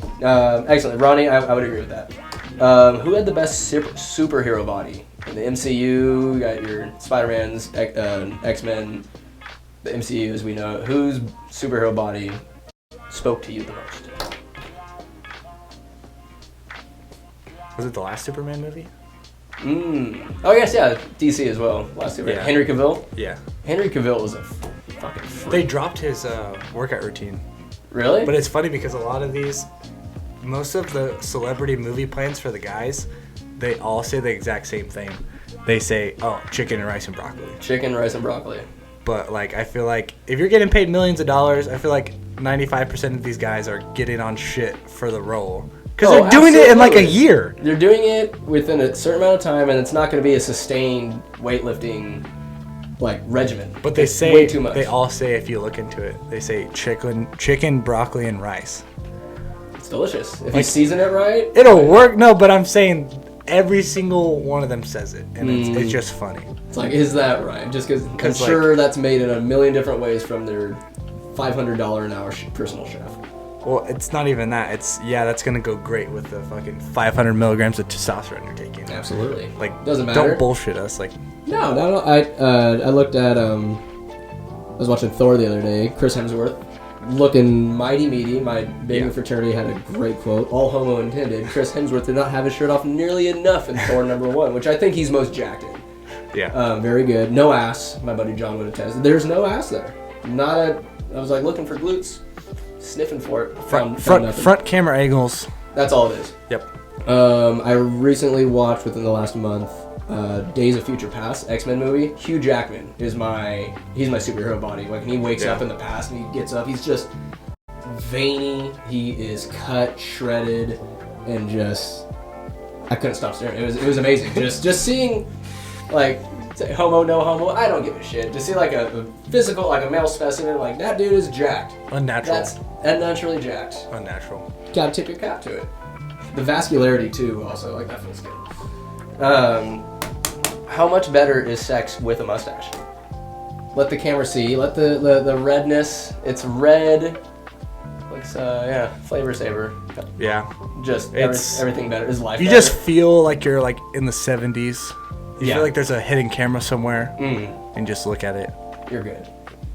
Speaker 3: Excellent. Ronnie, I would agree with that. Who had the best superhero body? In the MCU, you got your Spider-Man's, X-Men, the MCU as we know it. Whose superhero body spoke to you the most?
Speaker 1: Was it the last Superman movie?
Speaker 3: Oh, yes, yeah, DC as well. Last Superman.
Speaker 1: Yeah.
Speaker 3: Henry Cavill?
Speaker 1: Yeah.
Speaker 3: Henry Cavill was a fucking freak.
Speaker 1: They dropped his workout routine.
Speaker 3: Really?
Speaker 1: But it's funny because a lot of most of the celebrity movie plans for the guys, they all say the exact same thing. They say, oh, chicken and rice and broccoli.
Speaker 3: Chicken, rice, and broccoli.
Speaker 1: But like, I feel like if you're getting paid millions of dollars, I feel like 95% of these guys are getting on shit for the role. Because they're doing it in like a year.
Speaker 3: They're doing it within a certain amount of time, and it's not going to be a sustained weightlifting regimen.
Speaker 1: But they
Speaker 3: it's
Speaker 1: say,
Speaker 3: way too much.
Speaker 1: They all say, if you look into it, they say chicken, broccoli, and rice.
Speaker 3: It's delicious. If you season it right.
Speaker 1: It'll work. No, but I'm saying every single one of them says it, and it's just funny.
Speaker 3: It's like, is that right? Just because I'm sure that's made in a million different ways from their $500 an hour personal chef.
Speaker 1: Well, it's not even that. That's gonna go great with the fucking 500 milligrams of testosterone you're taking.
Speaker 3: Absolutely.
Speaker 1: Doesn't matter. Don't bullshit us.
Speaker 3: No. I looked at I was watching Thor the other day. Chris Hemsworth, looking mighty meaty. My bathing fraternity had a great quote. All homo intended. Chris Hemsworth did not have his shirt off nearly enough in Thor #1, which I think he's most jacked in.
Speaker 1: Yeah.
Speaker 3: Very good. No ass. My buddy John would attest. There's no ass there. I was looking for glutes. Sniffing for it.
Speaker 1: Front camera angles.
Speaker 3: That's all it is.
Speaker 1: Yep.
Speaker 3: I recently watched within the last month Days of Future Past, X-Men movie. Hugh Jackman he's my superhero body. When he wakes up in the past and he gets up, he's just veiny. He is cut, shredded, and just I couldn't stop staring. It was amazing. just seeing say homo, no homo, I don't give a shit. To see a physical, a male specimen, that dude is jacked.
Speaker 1: Unnatural.
Speaker 3: That's unnaturally jacked.
Speaker 1: Unnatural.
Speaker 3: Gotta tip your cap to it. The vascularity too, also, that feels good. How much better is sex with a mustache? Let the camera see. Let the redness. It's red.
Speaker 2: Looks flavor saver.
Speaker 1: Yeah.
Speaker 2: Just
Speaker 1: It's-
Speaker 2: everything better. Is life
Speaker 1: You
Speaker 2: better?
Speaker 1: just feel like you're like in the 70s. You
Speaker 2: Yeah.
Speaker 1: feel like there's a hidden camera somewhere,
Speaker 2: Mm,
Speaker 1: and just look at it.
Speaker 2: you're good.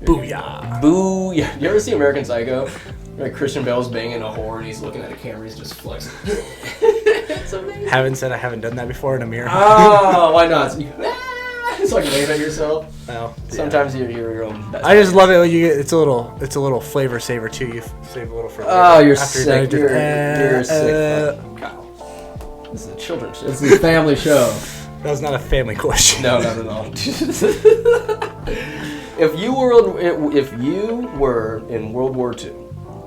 Speaker 1: Booyah.
Speaker 2: Boo! Yeah. You ever see American Psycho? Like Christian Bale's banging a whore and he's looking at a camera. He's just flexing. It's amazing.
Speaker 1: Haven't said I haven't done that before in a mirror.
Speaker 2: Oh, why not? It's like wave at yourself.
Speaker 1: Well,
Speaker 2: Sometimes you're your own best.
Speaker 1: I just love it when you get it's a little flavor saver too. You save a little for later.
Speaker 2: Oh, you're
Speaker 1: After
Speaker 2: sick.
Speaker 1: done,
Speaker 2: You're
Speaker 1: just,
Speaker 2: sick. fucking Kyle. This is a children's show.
Speaker 3: This is a family show.
Speaker 1: That was not a family question.
Speaker 2: No, not at all. If you were in World War II,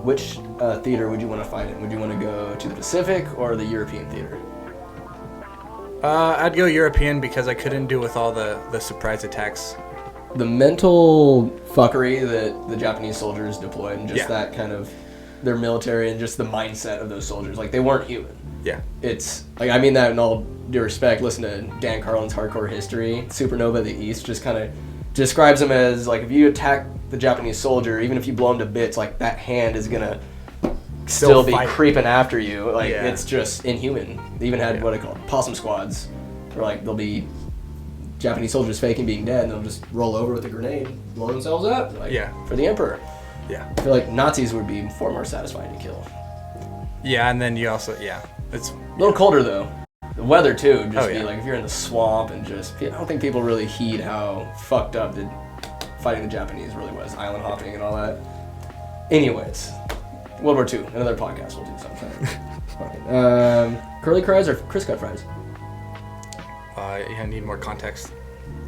Speaker 2: which theater would you want to fight in? Would you want to go to the Pacific or the European theater?
Speaker 1: I'd go European because I couldn't do with all the surprise attacks.
Speaker 2: The mental fuckery that the Japanese soldiers deployed, and just
Speaker 1: Yeah.
Speaker 2: that kind of their military and just the mindset of those soldiers, like they weren't human.
Speaker 1: Yeah.
Speaker 2: It's like, I mean that in all due respect. Listen to Dan Carlin's Hardcore History. Supernova of the East just kind of describes them as like, if you attack the Japanese soldier, even if you blow him to bits, like that hand is gonna still be
Speaker 1: fight.
Speaker 2: creeping after you. Like
Speaker 1: Yeah.
Speaker 2: it's just inhuman. They even had what they call possum squads, where like they'll be Japanese soldiers faking being dead, and they'll just roll over with a grenade, blow themselves up. Like,
Speaker 1: Yeah.
Speaker 2: for the emperor.
Speaker 1: Yeah.
Speaker 2: I feel like Nazis would be far more satisfying to kill.
Speaker 1: Yeah, and then you also it's
Speaker 2: A little colder though. The weather too, just
Speaker 1: Oh,
Speaker 2: be
Speaker 1: yeah.
Speaker 2: like if you're in the swamp and just, I don't think people really heed how fucked up the fighting the Japanese really was, island hopping and all that. Anyways, World War II, another podcast we'll do sometime. Curly fries or Crisp cut fries?
Speaker 1: I need more context.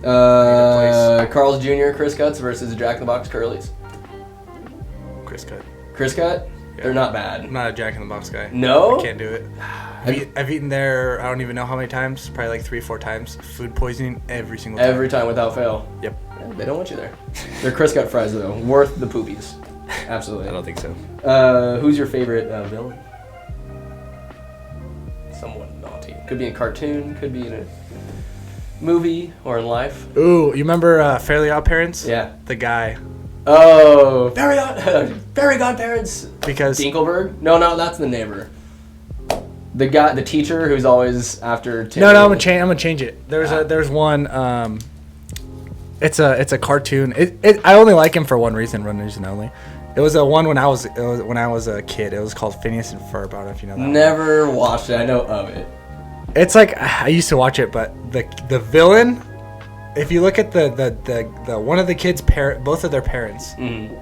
Speaker 2: Carl's Jr. Crisp cuts versus Jack in the Box Curlies.
Speaker 1: Crisp cut.
Speaker 2: Crisp cut?
Speaker 1: Yeah.
Speaker 2: They're not bad.
Speaker 1: I'm not a Jack in the Box guy.
Speaker 2: No?
Speaker 1: I can't do it. I've eaten there, I don't even know how many times, probably like 3 or 4 times. Food poisoning every single time.
Speaker 2: Every time without fail.
Speaker 1: Yep.
Speaker 2: Yeah, they don't want you there. They're Crisp cut fries though, worth the poopies. Absolutely.
Speaker 1: I don't think so.
Speaker 2: Who's your favorite villain? Someone naughty. Could be in a cartoon, could be in a movie or in life.
Speaker 1: Ooh, you remember Fairly Odd Parents?
Speaker 2: Yeah.
Speaker 1: The guy.
Speaker 2: Oh, Fairy Godparents.
Speaker 1: Because
Speaker 2: Dinkelberg? No, that's the neighbor. The guy, the teacher who's always after.
Speaker 1: No, I'm gonna change it. There's one. It's a cartoon. I only like him for one reason only. It was one when I was a kid. It was called Phineas and Ferb. I don't know if you know that.
Speaker 2: Never watched it. I know of it.
Speaker 1: It's like I used to watch it, but the villain. If you look at the one of the kids' both of their parents,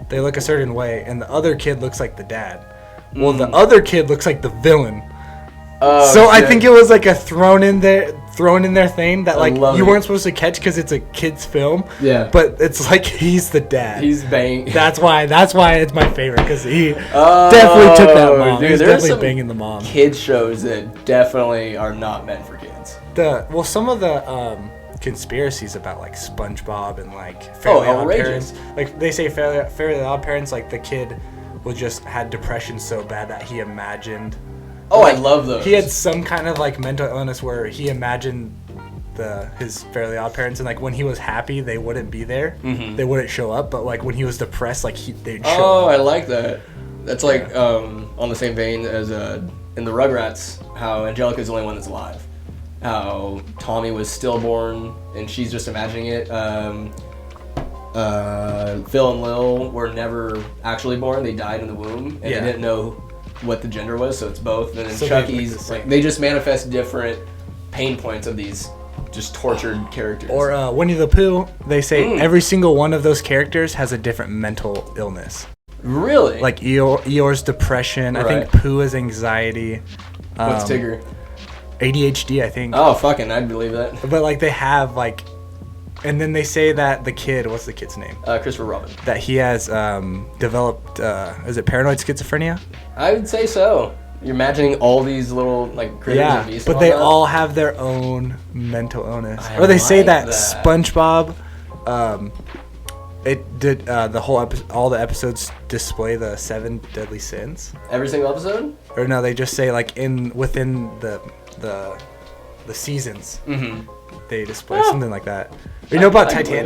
Speaker 1: they look a certain way, and the other kid looks like the dad. Well, the other kid looks like the villain.
Speaker 2: Oh,
Speaker 1: so I
Speaker 2: shit.
Speaker 1: think it was like a thrown in there thing that like
Speaker 2: love
Speaker 1: you
Speaker 2: it.
Speaker 1: weren't supposed to catch because it's a kid's film.
Speaker 3: Yeah.
Speaker 1: But it's like he's the dad.
Speaker 2: He's banging.
Speaker 1: That's why it's my favorite because he definitely took that mom.
Speaker 2: Dude,
Speaker 1: He's
Speaker 2: there are
Speaker 1: definitely
Speaker 2: some
Speaker 1: banging the mom.
Speaker 2: Kids shows that definitely are not meant for kids.
Speaker 1: Some of the conspiracies about like SpongeBob and like Fairly Odd
Speaker 2: outrageous.
Speaker 1: Parents. Like they say Fairly Odd Parents, like the kid had depression so bad that he imagined.
Speaker 2: Oh, I love those.
Speaker 1: He had some kind of like mental illness where he imagined his Fairly Odd Parents, and like when he was happy they wouldn't be there, they wouldn't show up. But like when he was depressed, like they'd show
Speaker 2: Oh,
Speaker 1: up.
Speaker 2: I like that. That's like on the same vein as in the Rugrats, how Angelica's the only one that's alive. How Tommy was stillborn and she's just imagining it. Phil and Lil were never actually born; they died in the womb, and they didn't know what the gender was, so it's both. And then
Speaker 1: So
Speaker 2: Chucky's they just manifest different pain points of these just tortured characters.
Speaker 1: Or Winnie the Pooh, they say every single one of those characters has a different mental illness.
Speaker 2: Really?
Speaker 1: Like Eeyore's depression, I think Pooh is anxiety.
Speaker 2: What's Tigger?
Speaker 1: ADHD, I think.
Speaker 2: Oh, fucking, I'd believe that.
Speaker 1: But like they have like, and then they say that the kid, what's the kid's name?
Speaker 2: Christopher Robin.
Speaker 1: That he has developed, is it paranoid schizophrenia?
Speaker 2: I would say so. You're imagining all these little like critters and beasts.
Speaker 1: But
Speaker 2: and
Speaker 1: they
Speaker 2: that?
Speaker 1: all have their own mental illness.
Speaker 2: I
Speaker 1: Or they say
Speaker 2: like
Speaker 1: that
Speaker 2: that.
Speaker 1: SpongeBob, it did the whole all the episodes display the 7 deadly sins.
Speaker 2: Every single episode?
Speaker 1: Or no, they just say like within the seasons, they display something like that. You know about
Speaker 2: I can believe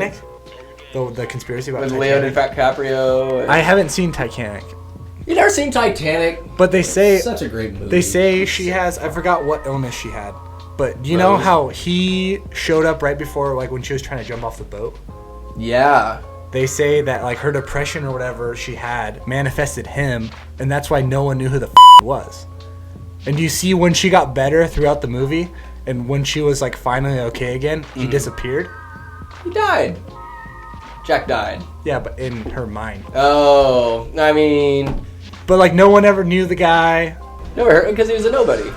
Speaker 1: Titanic? The conspiracy about
Speaker 2: With
Speaker 1: Titanic?
Speaker 2: Leo DiCaprio.
Speaker 1: I haven't seen Titanic.
Speaker 3: You never seen Titanic?
Speaker 1: But they say
Speaker 3: Such a great movie.
Speaker 1: They say she has. I forgot what illness she had. But you know how he showed up right before, like when she was trying to jump off the boat.
Speaker 3: Yeah.
Speaker 1: They say that like her depression or whatever she had manifested him, and that's why no one knew who the he was. And you see when she got better throughout the movie, and when she was like finally okay again, he disappeared.
Speaker 3: He died. Jack died.
Speaker 1: Yeah, but in her mind.
Speaker 3: Oh, I mean,
Speaker 1: But like no one ever knew the guy.
Speaker 3: never heard because he was a nobody.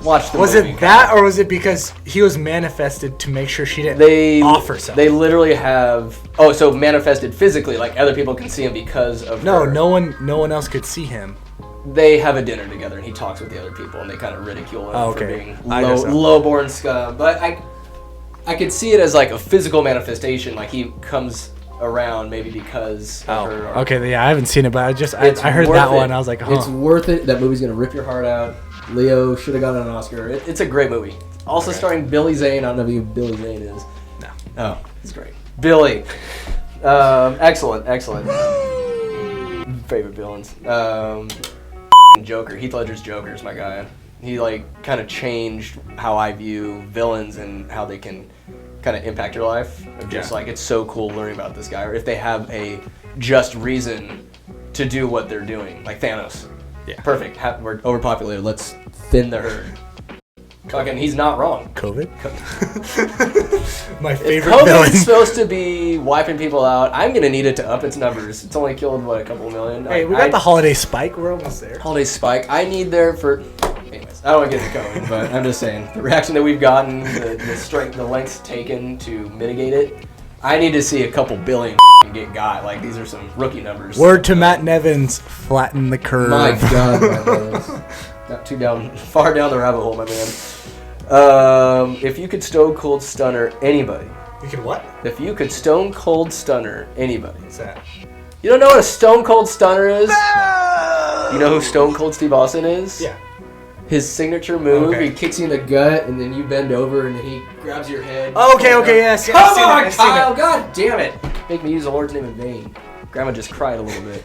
Speaker 3: Watch the
Speaker 1: Was
Speaker 3: movie.
Speaker 1: it that, or was it because he was manifested to make sure she didn't offer something?
Speaker 3: They literally have. Oh, so manifested physically, like other people can see him because of.
Speaker 1: No,
Speaker 3: her.
Speaker 1: no one else could see him.
Speaker 3: They have a dinner together, and he talks with the other people, and they kind of ridicule him for being low-born scum. But I could see it as like a physical manifestation, like he comes around maybe because of her.
Speaker 1: Okay, yeah, I haven't seen it, but I heard that one. I was like,
Speaker 3: It's worth it. That movie's gonna rip your heart out. Leo should have gotten an Oscar. It's a great movie. Also starring Billy Zane. I don't know who Billy Zane is.
Speaker 1: No.
Speaker 3: Oh, it's great. Billy. Excellent. Favorite villains. Joker. Heath Ledger's Joker is my guy. He like kind of changed how I view villains and how they can kind of impact your life. Just like it's so cool learning about this guy, or if they have a just reason to do what they're doing, like Thanos.
Speaker 1: Yeah.
Speaker 3: Perfect. We're overpopulated. Let's thin the herd. Fucking, he's not wrong.
Speaker 1: COVID? My favorite
Speaker 3: COVID
Speaker 1: villain.
Speaker 3: is supposed to be wiping people out. I'm gonna need it to up its numbers. It's only killed a couple million.
Speaker 1: Hey, we got the holiday spike. We're almost there.
Speaker 3: Holiday spike. I need there for. Anyways, I don't want to get into COVID, but I'm just saying the reaction that we've gotten, the strength, the lengths taken to mitigate it. I need to see a couple billion get got. Like these are some rookie numbers.
Speaker 1: Word to Matt Nevins, flatten the curve.
Speaker 3: My God, Matt Nevins. Not far down the rabbit hole, my man. If you could stone cold stunner anybody.
Speaker 1: You could what?
Speaker 3: If you could stone cold stunner anybody.
Speaker 1: What's that?
Speaker 3: You don't know what a stone cold stunner is? No! You know who Stone Cold Steve Austin is?
Speaker 1: Yeah.
Speaker 3: His signature move,
Speaker 1: Okay.
Speaker 3: he kicks you in the gut, and then you bend over, and then he grabs your head.
Speaker 1: Okay, yes.
Speaker 3: Come on, Kyle! God damn it! Make me use the Lord's name in vain. Grandma just cried a little bit.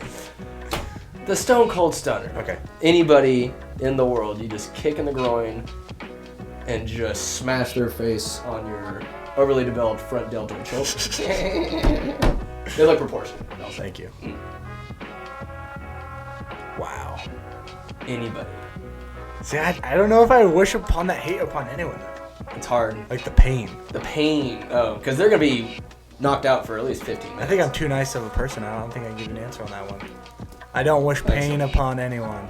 Speaker 3: The Stone Cold Stunner.
Speaker 1: Okay.
Speaker 3: Anybody in the world, you just kick in the groin and just smash their face on your overly developed front deltoid choke. They look proportionate.
Speaker 1: Thank you. Wow.
Speaker 3: Anybody.
Speaker 1: See, I don't know if I wish upon that hate upon anyone.
Speaker 3: It's hard.
Speaker 1: Like the pain.
Speaker 3: The pain. Oh, because they're going to be knocked out for at least 15 minutes.
Speaker 1: I think I'm too nice of a person. I don't think I can give an answer on that one. I don't wish pain upon anyone.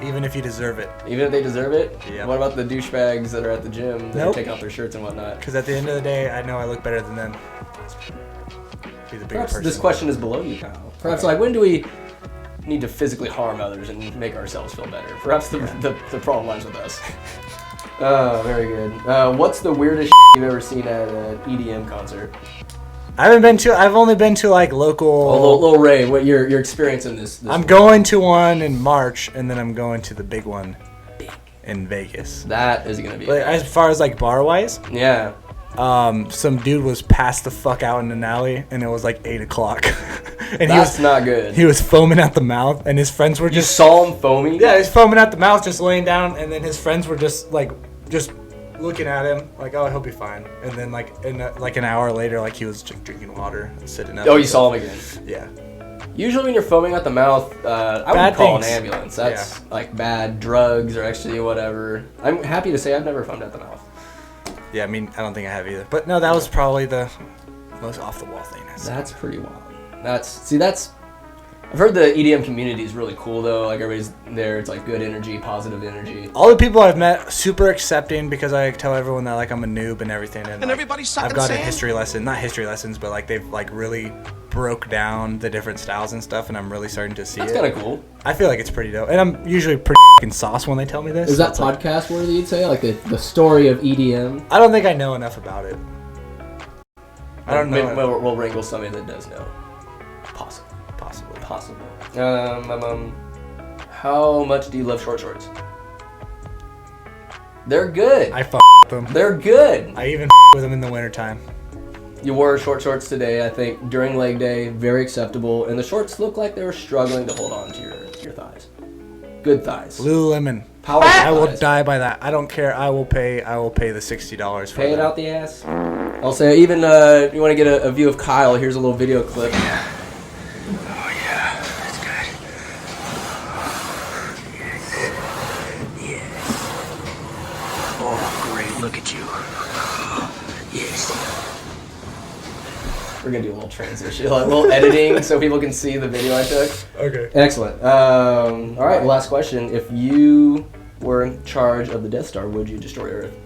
Speaker 1: Even if you deserve it.
Speaker 3: Even if they deserve it?
Speaker 1: Yeah.
Speaker 3: What about the douchebags that are at the gym that are taking off their shirts and whatnot?
Speaker 1: Because at the end of the day, I know I look better than them. Be the bigger
Speaker 3: Perhaps
Speaker 1: person.
Speaker 3: this question is below you, Kyle. Perhaps like when do we need to physically harm others and make ourselves feel better? Perhaps the problem lies with us. Oh, very good. What's the weirdest you've ever seen at an EDM concert?
Speaker 1: I've only been to like local.
Speaker 3: Oh, Lil Ray, what your experience in this
Speaker 1: I'm going to one in March, and then I'm going to the big one in Vegas.
Speaker 3: That is gonna be.
Speaker 1: Like, as far as like bar wise,
Speaker 3: yeah.
Speaker 1: Some dude was passed the fuck out in an alley, and it was like 8 o'clock. And
Speaker 3: That's not good.
Speaker 1: He was foaming at the mouth, and his friends were just.
Speaker 3: You saw him foaming?
Speaker 1: Yeah, he's foaming at the mouth, just laying down, and then his friends were just looking at him, like, oh, he'll be fine. And then like an hour later, like he was just drinking water, and sitting up.
Speaker 3: Oh, you saw him again?
Speaker 1: Yeah.
Speaker 3: Usually when you're foaming at the mouth, I would call an ambulance. That's like bad drugs or ecstasy or whatever. I'm happy to say I've never foamed at the mouth.
Speaker 1: Yeah, I mean, I don't think I have either. But no, that was probably the most off the wall thing.
Speaker 3: That's pretty wild. I've heard the EDM community is really cool though. Like everybody's there. It's like good energy, positive energy.
Speaker 1: All the people I've met, super accepting, because I tell everyone that like I'm a noob and everything. And like,
Speaker 4: everybody's
Speaker 1: I've got a history lesson, not history lessons, but like they've like really broke down the different styles and stuff, and I'm really starting to see
Speaker 3: That's
Speaker 1: it.
Speaker 3: kind of cool.
Speaker 1: I feel like it's pretty dope, and I'm usually pretty f***ing sauce when they tell me this.
Speaker 3: Is that podcast worthy? You'd say like the story of EDM?
Speaker 1: I don't think I know enough about it. I don't know.
Speaker 3: Maybe we'll wrangle somebody that does know. Possibly. How much do you love short shorts? They're good.
Speaker 1: I f*** with them.
Speaker 3: They're good.
Speaker 1: I even with them in the wintertime.
Speaker 3: You wore short shorts today, I think, during leg day. Very acceptable. And the shorts look like they were struggling to hold on to your Good thighs.
Speaker 1: Lululemon.
Speaker 3: Powerful
Speaker 1: I will
Speaker 3: thighs.
Speaker 1: die by that. I don't care. I will pay the $60 for
Speaker 3: Pay it
Speaker 1: that.
Speaker 3: out the ass. I'll say, even you want to get a view of Kyle, here's a little video clip.
Speaker 4: Oh yeah, that's good. Yes. Oh great, look at you. Yes.
Speaker 3: We're going to do a little transition, like a little editing so people can see the video I took.
Speaker 1: Okay.
Speaker 3: Excellent. All right, last question. If you were in charge of the Death Star, would you destroy Earth?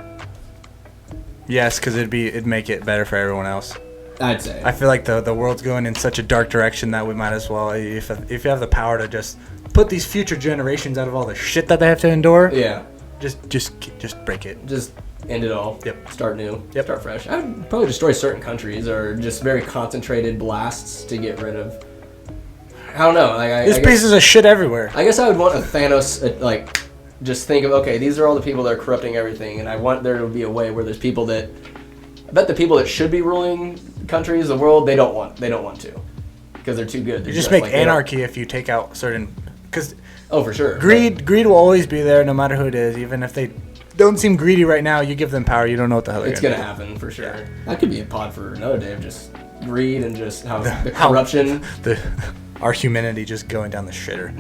Speaker 1: Yes, because it'd make it better for everyone else.
Speaker 3: I'd say.
Speaker 1: I feel like the world's going in such a dark direction that we might as well, if you have the power to just put these future generations out of all the shit that they have to endure,
Speaker 3: Yeah.
Speaker 1: just break it.
Speaker 3: Just end it all.
Speaker 1: Yep.
Speaker 3: Start new.
Speaker 1: Yep.
Speaker 3: Start fresh. I would probably destroy certain countries or just very concentrated blasts to get rid of. I don't know. Like,
Speaker 1: There's pieces of shit everywhere.
Speaker 3: I guess I would want a Thanos, just think of, okay, these are all the people that are corrupting everything, and I want there to be a way where there's people that, I bet the people that should be ruling countries, the world, they don't want to, because they're too good.
Speaker 1: You just make anarchy if you take out certain, because
Speaker 3: oh, for sure.
Speaker 1: greed will always be there no matter who it is. Even if they don't seem greedy right now, you give them power, you don't know what the hell they're
Speaker 3: It's
Speaker 1: gonna
Speaker 3: gonna
Speaker 1: do.
Speaker 3: happen for sure. That could be a pod for another day of just greed and just how the corruption.
Speaker 1: Our humanity just going down the shitter.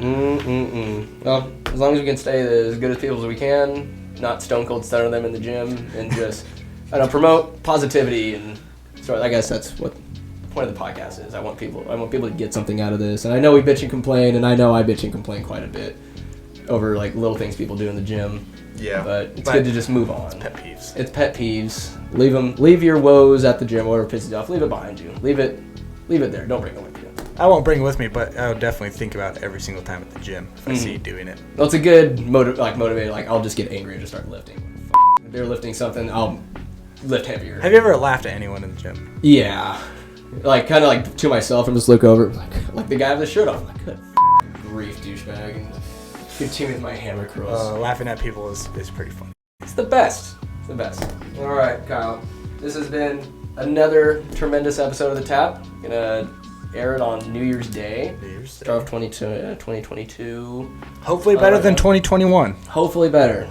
Speaker 3: Well, as long as we can stay as good as people as we can, not stone cold stunner them in the gym, and just promote positivity. And so I guess that's what the point of the podcast is. I want people to get something out of this. And I know we bitch and complain, and I know I bitch and complain quite a bit over like little things people do in the gym.
Speaker 1: Yeah,
Speaker 3: But it's good to just move on.
Speaker 1: Pet peeves.
Speaker 3: It's pet peeves. Leave your woes at the gym, whatever pisses you off. Leave it behind you. Leave it there. Don't bring it with you.
Speaker 1: I won't bring it with me, but I'll definitely think about it every single time at the gym if I see you doing it.
Speaker 3: Well, it's a good motivator. Like, I'll just get angry and just start lifting. If they're lifting something, I'll lift heavier.
Speaker 1: Have you ever laughed at anyone in the gym?
Speaker 3: Yeah. Like, kind of like to myself and just look over. Like the guy with the shirt off. I'm like, good grief, douchebag. And continue with my hammer curls.
Speaker 1: Laughing at people is pretty fun.
Speaker 3: It's the best. It's the best. All right, Kyle. This has been another tremendous episode of The Tap. Gonna air it on New Year's Day. Start of 2022.
Speaker 1: Hopefully better than 2021.
Speaker 3: Hopefully better.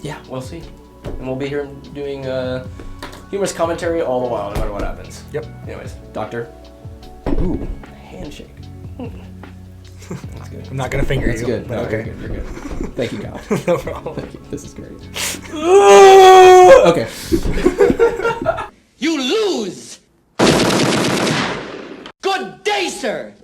Speaker 3: Yeah, we'll see. And we'll be here doing humorous commentary all the while, no matter what happens.
Speaker 1: Yep.
Speaker 3: Anyways, doctor. Ooh, handshake. That's good.
Speaker 1: I'm not gonna finger
Speaker 3: That's
Speaker 1: you.
Speaker 3: good. No,
Speaker 1: Okay.
Speaker 3: You're good. Thank you, Kyle.
Speaker 1: No problem.
Speaker 3: Thank you. This is great. Okay.
Speaker 5: You lose! Good day, sir!